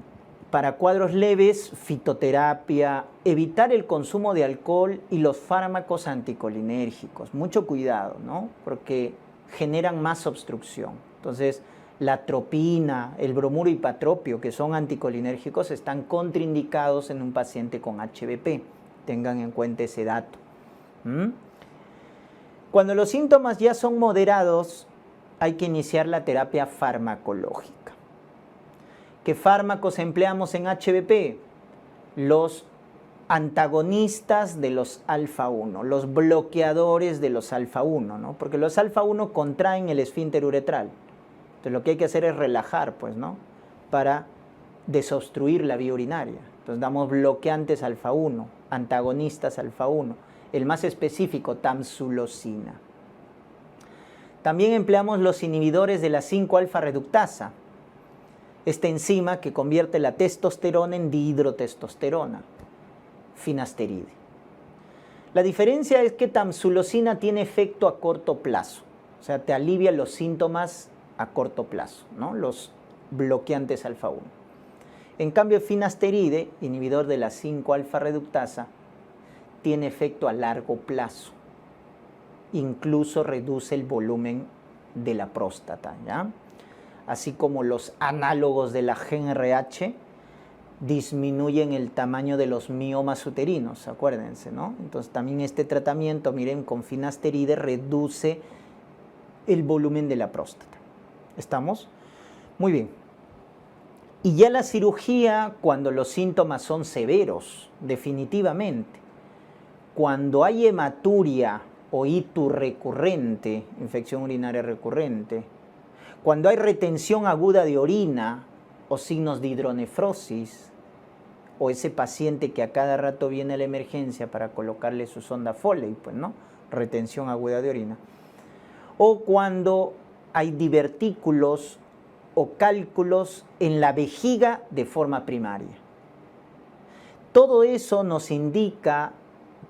S1: para cuadros leves, fitoterapia, evitar el consumo de alcohol y los fármacos anticolinérgicos. Mucho cuidado, ¿no? Porque generan más obstrucción. Entonces, la atropina, el bromuro hipatropio, que son anticolinérgicos, están contraindicados en un paciente con HBP. Tengan en cuenta ese dato. Cuando los síntomas ya son moderados, hay que iniciar la terapia farmacológica. ¿Qué fármacos empleamos en HBP? Los antagonistas de los alfa-1, los bloqueadores de los alfa-1, ¿no? Porque los alfa-1 contraen el esfínter uretral. Entonces, lo que hay que hacer es relajar, pues, ¿no?, para desobstruir la vía urinaria. Entonces, damos bloqueantes alfa-1, antagonistas alfa-1. El más específico, tamsulosina. También empleamos los inhibidores de la 5-alfa reductasa, esta enzima que convierte la testosterona en dihidrotestosterona, finasteride. La diferencia es que tamsulosina tiene efecto a corto plazo, o sea, te alivia los síntomas a corto plazo, ¿no?, los bloqueantes alfa-1. En cambio, finasteride, inhibidor de la 5-alfa reductasa, tiene efecto a largo plazo. incluso reduce el volumen de la próstata, ¿ya? Así como los análogos de la GnRH disminuyen el tamaño de los miomas uterinos, acuérdense, ¿no? Entonces también este tratamiento, miren, con finasteride reduce el volumen de la próstata. ¿Estamos? Muy bien. Y ya la cirugía, cuando los síntomas son severos, definitivamente. Cuando hay hematuria o ITU recurrente, infección urinaria recurrente, cuando hay retención aguda de orina o signos de hidronefrosis, o ese paciente que a cada rato viene a la emergencia para colocarle su sonda Foley, pues, ¿no? Retención aguda de orina. O cuando hay divertículos o cálculos en la vejiga de forma primaria. Todo eso nos indica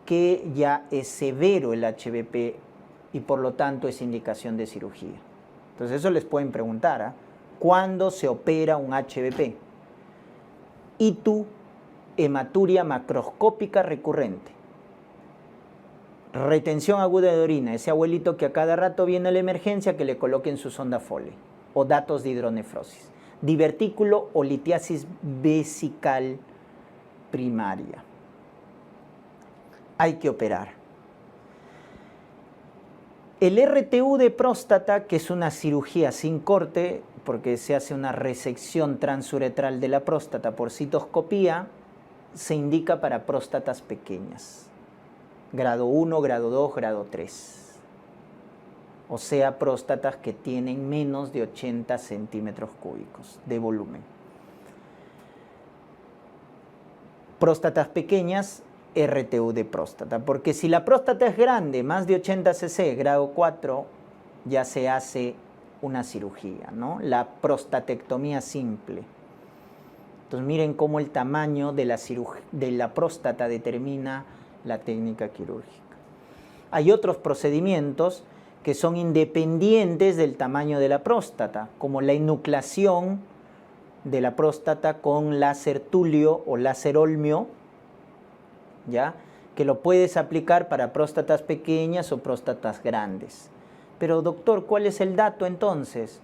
S1: que ya es severo el HBP y por lo tanto es indicación de cirugía. Entonces eso les pueden preguntar, ¿eh? ¿Cuándo se opera un HBP? ITU, hematuria macroscópica recurrente. Retención aguda de orina, ese abuelito que a cada rato viene a la emergencia que le coloquen su sonda Foley, o datos de hidronefrosis. Divertículo o litiasis vesical primaria. Hay que operar. El RTU de próstata, que es una cirugía sin corte, porque se hace una resección transuretral de la próstata por citoscopía, se indica para próstatas pequeñas. Grado 1, grado 2, grado 3. O sea, próstatas que tienen menos de 80 centímetros cúbicos de volumen. Próstatas pequeñas, RTU de próstata, porque si la próstata es grande, más de 80 cc, grado 4, ya se hace una cirugía, ¿no? La prostatectomía simple. Entonces miren cómo el tamaño de la próstata determina la técnica quirúrgica. Hay otros procedimientos que son independientes del tamaño de la próstata, como la enucleación de la próstata con láser tulio o láser olmio, ¿ya? Que lo puedes aplicar para próstatas pequeñas o próstatas grandes. Pero doctor, ¿cuál es el dato entonces?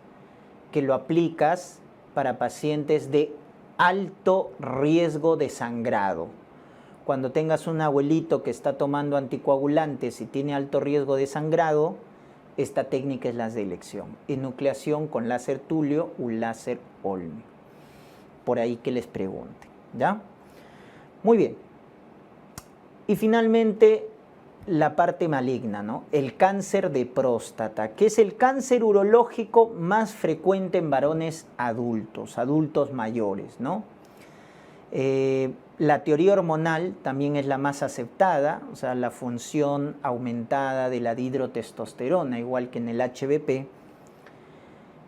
S1: Que lo aplicas para pacientes de alto riesgo de sangrado. Cuando tengas un abuelito que está tomando anticoagulantes y tiene alto riesgo de sangrado, esta técnica es la de elección. Enucleación con láser tulio o láser olmio. Por ahí que les pregunte, ¿ya? Muy bien. Y finalmente, la parte maligna, ¿no? El cáncer de próstata, que es el cáncer urológico más frecuente en varones adultos mayores, ¿no? La teoría hormonal también es la más aceptada, o sea, la función aumentada de la dihidrotestosterona, igual que en el HBP,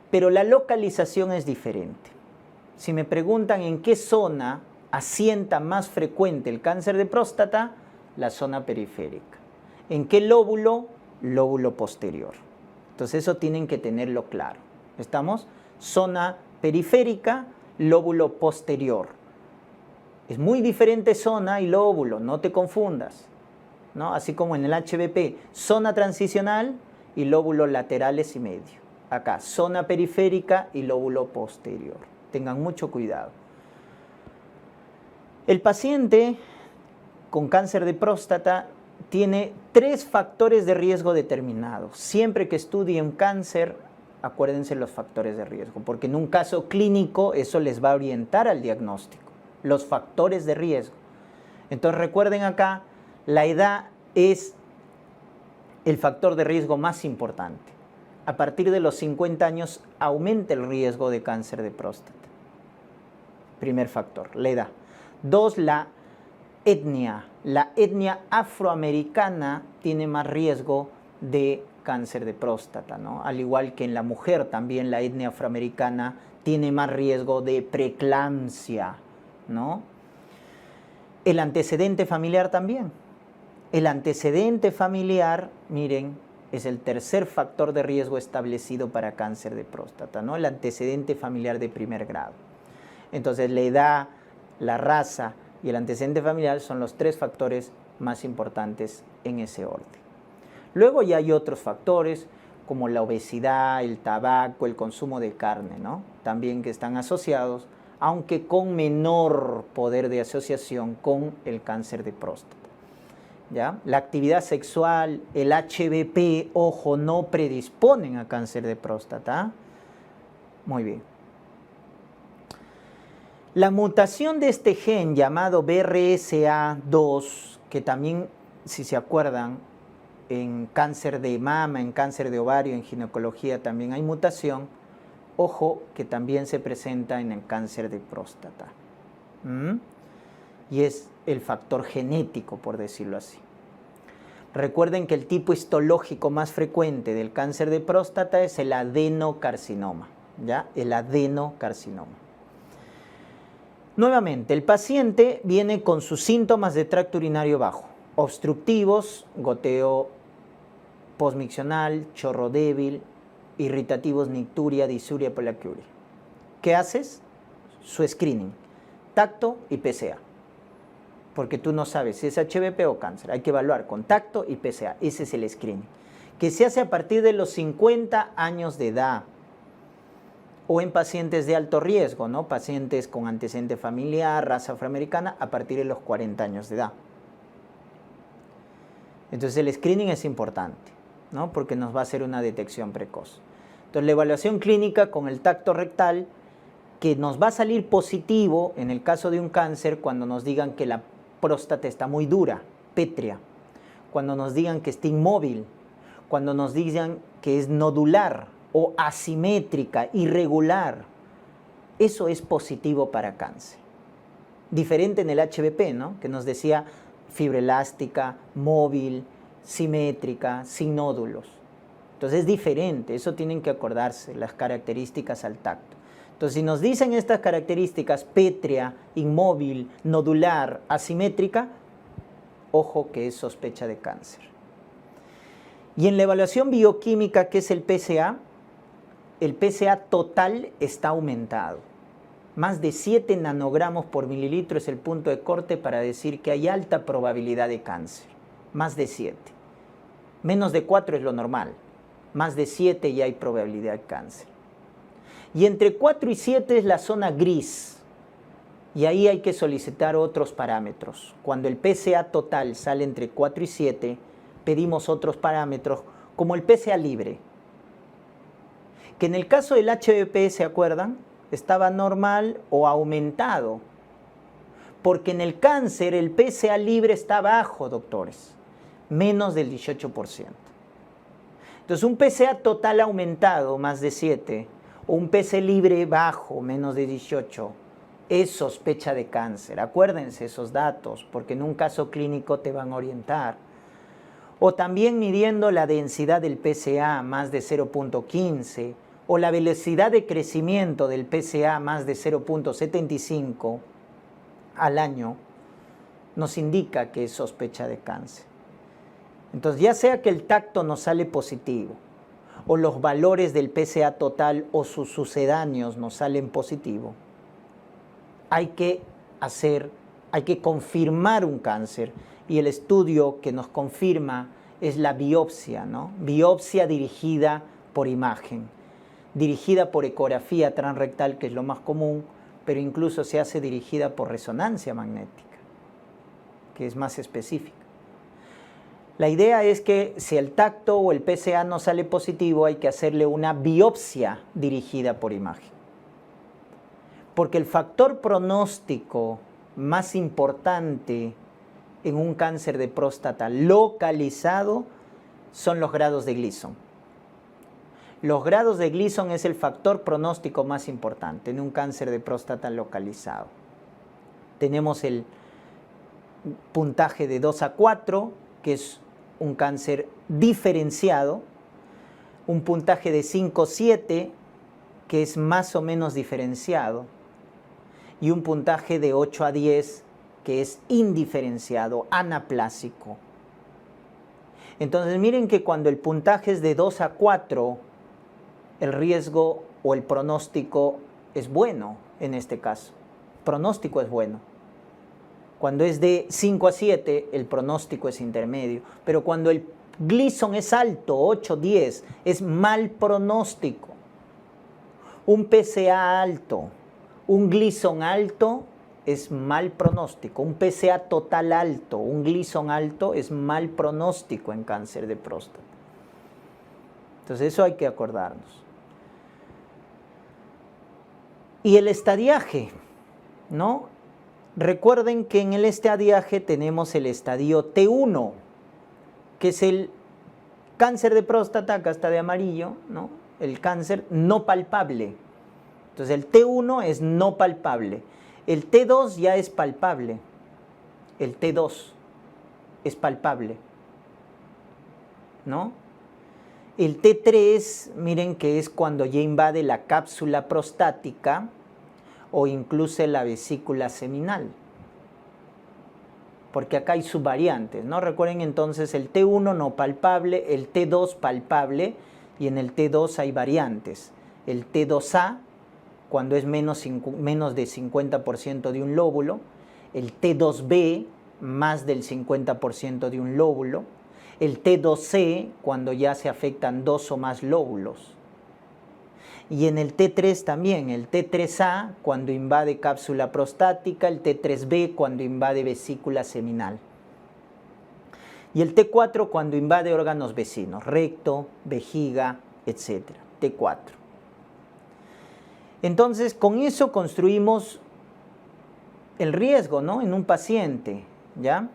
S1: pero la localización es diferente. Si me preguntan en qué zona asienta más frecuente el cáncer de próstata, la zona periférica. ¿En qué lóbulo? Lóbulo posterior. Entonces eso tienen que tenerlo claro. ¿Estamos? Zona periférica, lóbulo posterior. Es muy diferente zona y lóbulo, no te confundas, ¿no? Así como en el HBP, zona transicional y lóbulos laterales y medio. Acá, zona periférica y lóbulo posterior. Tengan mucho cuidado. El paciente con cáncer de próstata tiene 3 factores de riesgo determinados. Siempre que estudien cáncer, acuérdense los factores de riesgo, porque en un caso clínico eso les va a orientar al diagnóstico. Los factores de riesgo. Entonces recuerden acá, la edad es el factor de riesgo más importante. A partir de los 50 años aumenta el riesgo de cáncer de próstata. Primer factor, la edad. 2, la etnia. La etnia afroamericana tiene más riesgo de cáncer de próstata, ¿no? Al igual que en la mujer, también la etnia afroamericana tiene más riesgo de preeclampsia, ¿no? El antecedente familiar también. El antecedente familiar, miren, es el tercer factor de riesgo establecido para cáncer de próstata, ¿no? El antecedente familiar de primer grado. Entonces, la edad, la raza y el antecedente familiar son los 3 factores más importantes en ese orden. Luego ya hay otros factores como la obesidad, el tabaco, el consumo de carne, ¿no? También que están asociados, aunque con menor poder de asociación con el cáncer de próstata. ¿Ya? La actividad sexual, el HBP, ojo, no predisponen a cáncer de próstata. Muy bien. La mutación de este gen llamado BRCA2, que también, si se acuerdan, en cáncer de mama, en cáncer de ovario, en ginecología también hay mutación, ojo, que también se presenta en el cáncer de próstata. Y es el factor genético, por decirlo así. Recuerden que el tipo histológico más frecuente del cáncer de próstata es el adenocarcinoma, ¿ya? El adenocarcinoma. Nuevamente, el paciente viene con sus síntomas de tracto urinario bajo, obstructivos, goteo posmiccional, chorro débil, irritativos, nicturia, disuria, poliacuria. ¿Qué haces? Su screening, tacto y PSA. Porque tú no sabes si es HBP o cáncer. Hay que evaluar con tacto y PSA. Ese es el screening. Que se hace a partir de los 50 años de edad. O en pacientes de alto riesgo, ¿no? Pacientes con antecedente familiar, raza afroamericana, a partir de los 40 años de edad. Entonces el screening es importante, ¿no? Porque nos va a hacer una detección precoz. Entonces la evaluación clínica con el tacto rectal, que nos va a salir positivo en el caso de un cáncer cuando nos digan que la próstata está muy dura, pétrea, cuando nos digan que está inmóvil, cuando nos digan que es nodular o asimétrica, irregular. Eso es positivo para cáncer. Diferente en el HBP, ¿no? Que nos decía fibra elástica, móvil, simétrica, sin nódulos. Entonces es diferente, eso tienen que acordarse, las características al tacto. Entonces si nos dicen estas características, pétrea, inmóvil, nodular, asimétrica, ojo que es sospecha de cáncer. Y en la evaluación bioquímica, que es el PSA total está aumentado. Más de 7 nanogramos por mililitro es el punto de corte para decir que hay alta probabilidad de cáncer. Más de 7. Menos de 4 es lo normal. Más de 7 ya hay probabilidad de cáncer. Y entre 4 y 7 es la zona gris. Y ahí hay que solicitar otros parámetros. Cuando el PSA total sale entre 4 y 7, pedimos otros parámetros como el PSA libre. Que en el caso del HBP, ¿se acuerdan? Estaba normal o aumentado. Porque en el cáncer el PSA libre está bajo, doctores. Menos del 18%. Entonces un PSA total aumentado, más de 7, o un PSA libre bajo, menos de 18, es sospecha de cáncer. Acuérdense esos datos, porque en un caso clínico te van a orientar. O también midiendo la densidad del PSA, más de 0.15, o la velocidad de crecimiento del PSA, más de 0.75 al año, nos indica que es sospecha de cáncer. Entonces, ya sea que el tacto nos sale positivo, o los valores del PSA total o sus sucedáneos nos salen positivo, hay que confirmar un cáncer, y el estudio que nos confirma es la biopsia, ¿no? Biopsia dirigida por imagen, dirigida por ecografía transrectal, que es lo más común, pero incluso se hace dirigida por resonancia magnética, que es más específica. La idea es que si el tacto o el PSA no sale positivo, hay que hacerle una biopsia dirigida por imagen. Porque el factor pronóstico más importante en un cáncer de próstata localizado son los grados de Gleason. Los grados de Gleason es el factor pronóstico más importante en un cáncer de próstata localizado. Tenemos el puntaje de 2 a 4, que es un cáncer diferenciado, un puntaje de 5-7, que es más o menos diferenciado, y un puntaje de 8 a 10, que es indiferenciado, anaplásico. Entonces miren que cuando el puntaje es de 2 a 4, el riesgo o el pronóstico es bueno en este caso. Pronóstico es bueno. Cuando es de 5 a 7, el pronóstico es intermedio. Pero cuando el Gleason es alto, 8, 10, es mal pronóstico. Un PSA alto, un Gleason alto es mal pronóstico. Un PSA total alto, un Gleason alto es mal pronóstico en cáncer de próstata. Entonces eso hay que acordarnos. Y el estadiaje, ¿no? Recuerden que en el estadiaje tenemos el estadio T1, que es el cáncer de próstata, acá está de amarillo, ¿no? El cáncer no palpable. Entonces el T1 es no palpable. El T2 ya es palpable. El T2 es palpable, ¿no? El T3, miren que es cuando ya invade la cápsula prostática o incluso la vesícula seminal. Porque acá hay subvariantes, ¿no? Recuerden entonces el T1 no palpable, el T2 palpable, y en el T2 hay variantes. El T2A, cuando es menos de 50% de un lóbulo, el T2B, más del 50% de un lóbulo, el T2C, cuando ya se afectan 2 o más lóbulos. Y en el T3 también, el T3A, cuando invade cápsula prostática, el T3B, cuando invade vesícula seminal. Y el T4, cuando invade órganos vecinos, recto, vejiga, etc. T4. Entonces, con eso construimos el riesgo, ¿no? En un paciente, ¿ya?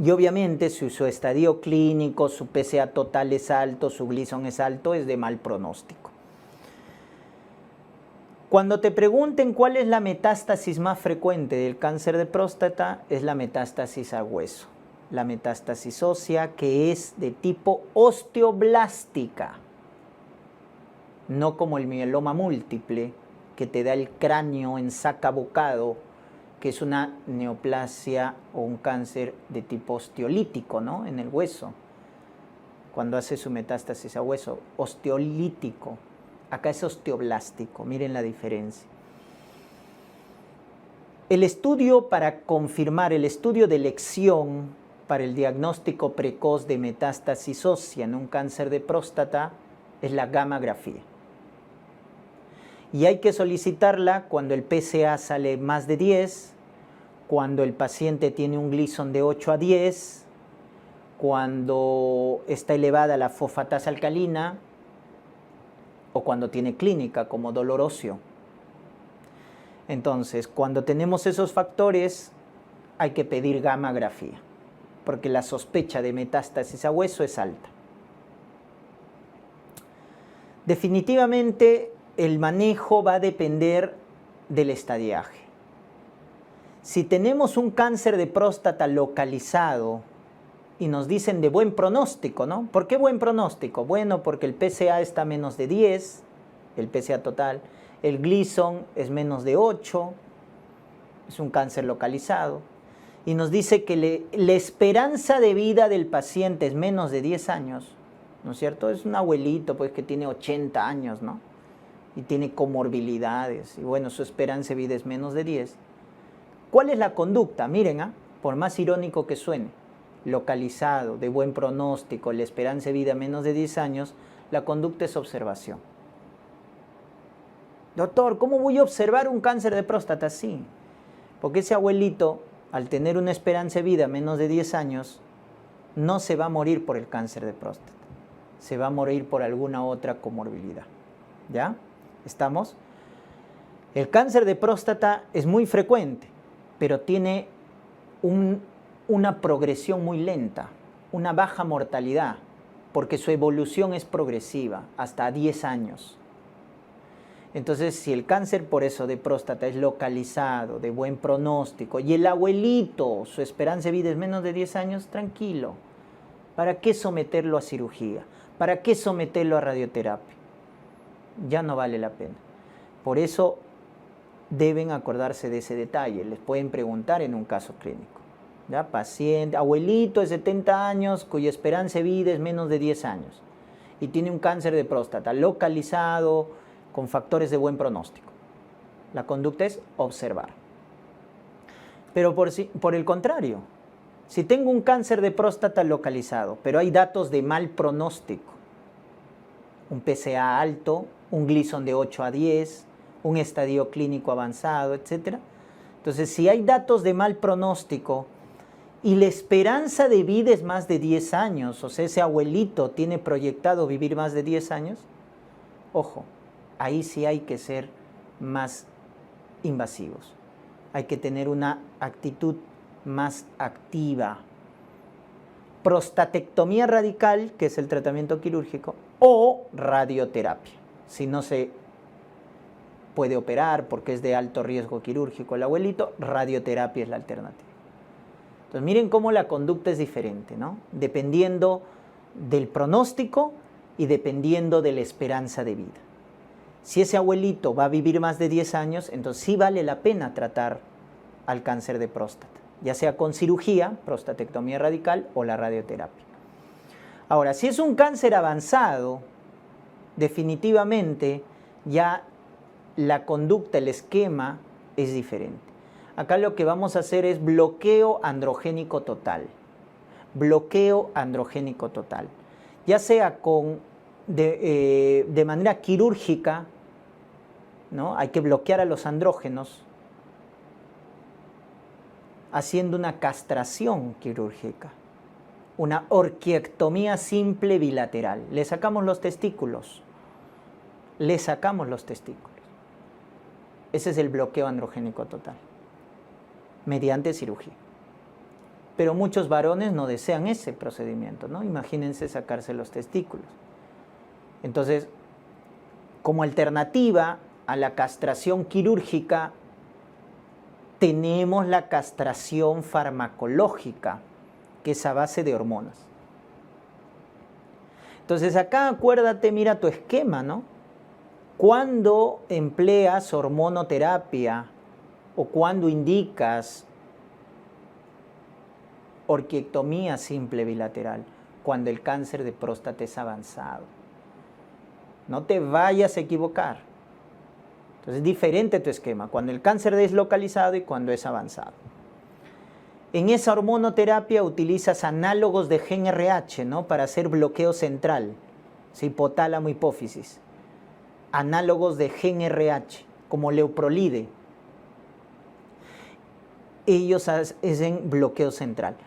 S1: Y obviamente si su estadio clínico, su PSA total es alto, su Gleason es alto, es de mal pronóstico. Cuando te pregunten cuál es la metástasis más frecuente del cáncer de próstata, es la metástasis a hueso. La metástasis ósea, que es de tipo osteoblástica, no como el mieloma múltiple, que te da el cráneo en saca-bocado, que es una neoplasia o un cáncer de tipo osteolítico, ¿no? En el hueso, cuando hace su metástasis a hueso, osteolítico. Acá es osteoblástico, miren la diferencia. El estudio para confirmar, el estudio de elección para el diagnóstico precoz de metástasis ósea en un cáncer de próstata es la gammagrafía. Y hay que solicitarla cuando el PSA sale más de 10, cuando el paciente tiene un Gleason de 8 a 10, cuando está elevada la fosfatasa alcalina o cuando tiene clínica como dolor óseo. Entonces, cuando tenemos esos factores, hay que pedir gammagrafía, porque la sospecha de metástasis a hueso es alta. Definitivamente, el manejo va a depender del estadiaje. Si tenemos un cáncer de próstata localizado y nos dicen de buen pronóstico, ¿no? ¿Por qué buen pronóstico? Bueno, porque el PSA está menos de 10, el PSA total, el Gleason es menos de 8, es un cáncer localizado, y nos dice que la esperanza de vida del paciente es menos de 10 años, ¿no es cierto? Es un abuelito, pues, que tiene 80 años, ¿no? Y tiene comorbilidades, y bueno, su esperanza de vida es menos de 10. ¿Cuál es la conducta? Miren, por más irónico que suene, localizado, de buen pronóstico, la esperanza de vida menos de 10 años, la conducta es observación. Doctor, ¿cómo voy a observar un cáncer de próstata? Sí, porque ese abuelito, al tener una esperanza de vida menos de 10 años, no se va a morir por el cáncer de próstata, se va a morir por alguna otra comorbilidad. ¿Ya? ¿Estamos? El cáncer de próstata es muy frecuente, pero tiene una progresión muy lenta, una baja mortalidad, porque su evolución es progresiva, hasta 10 años. Entonces, si el cáncer por eso de próstata es localizado, de buen pronóstico, y el abuelito, su esperanza de vida es menos de 10 años, tranquilo. ¿Para qué someterlo a cirugía? ¿Para qué someterlo a radioterapia? Ya no vale la pena. Por eso deben acordarse de ese detalle. Les pueden preguntar en un caso clínico. ¿Ya? Paciente, abuelito de 70 años cuya esperanza de vida es menos de 10 años y tiene un cáncer de próstata localizado con factores de buen pronóstico. La conducta es observar. Pero por el contrario, Si tengo un cáncer de próstata localizado, pero hay datos de mal pronóstico, un PSA alto, un Gleason de 8 a 10, un estadio clínico avanzado, etc. Entonces, si hay datos de mal pronóstico y la esperanza de vida es más de 10 años, o sea, ese abuelito tiene proyectado vivir más de 10 años, ojo, ahí sí hay que ser más invasivos. Hay que tener una actitud más activa. Prostatectomía radical, que es el tratamiento quirúrgico, o radioterapia. Si no se puede operar porque es de alto riesgo quirúrgico el abuelito, radioterapia es la alternativa. Entonces miren cómo la conducta es diferente, ¿no? Dependiendo del pronóstico y dependiendo de la esperanza de vida. Si ese abuelito va a vivir más de 10 años, entonces sí vale la pena tratar al cáncer de próstata, ya sea con cirugía, prostatectomía radical o la radioterapia. Ahora, si es un cáncer avanzado, definitivamente ya la conducta, el esquema es diferente. Acá lo que vamos a hacer es bloqueo androgénico total. Bloqueo androgénico total. Ya sea de manera quirúrgica, ¿no? Hay que bloquear a los andrógenos haciendo una castración quirúrgica, una orquiectomía simple bilateral. Le sacamos los testículos. Le sacamos los testículos. Ese es el bloqueo androgénico total, mediante cirugía. Pero muchos varones no desean ese procedimiento, ¿no? Imagínense sacarse los testículos. Entonces, como alternativa a la castración quirúrgica, tenemos la castración farmacológica, que es a base de hormonas. Entonces acá acuérdate, mira tu esquema, ¿no? Cuando empleas hormonoterapia o cuando indicas orquiectomía simple bilateral, cuando el cáncer de próstata es avanzado. No te vayas a equivocar. Entonces es diferente tu esquema, cuando el cáncer es localizado y cuando es avanzado. En esa hormonoterapia utilizas análogos de GnRH, ¿no? Para hacer bloqueo central, ¿sí? Hipotálamo hipófisis. Análogos de GnRH, como leuprolide. Ellos hacen bloqueo central.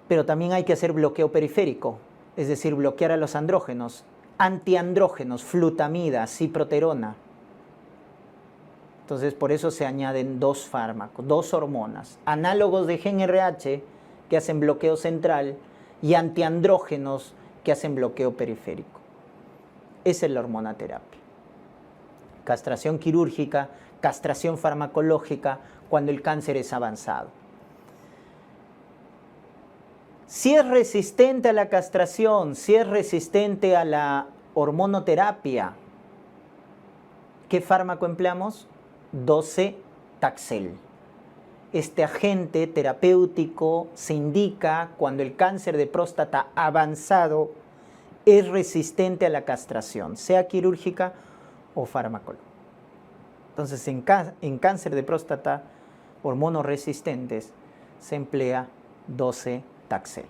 S1: Pero también hay que hacer bloqueo periférico, es decir, bloquear a los andrógenos, antiandrógenos, flutamida, ciproterona. Entonces, por eso se añaden dos fármacos, dos hormonas, análogos de GnRH que hacen bloqueo central y antiandrógenos que hacen bloqueo periférico. Esa es la hormonoterapia. Castración quirúrgica, castración farmacológica cuando el cáncer es avanzado. Si es resistente a la castración, si es resistente a la hormonoterapia, ¿qué fármaco empleamos? Docetaxel. Este agente terapéutico se indica cuando el cáncer de próstata avanzado es resistente a la castración, sea quirúrgica o farmacológica. Entonces, en cáncer de próstata hormonoresistentes se emplea docetaxel.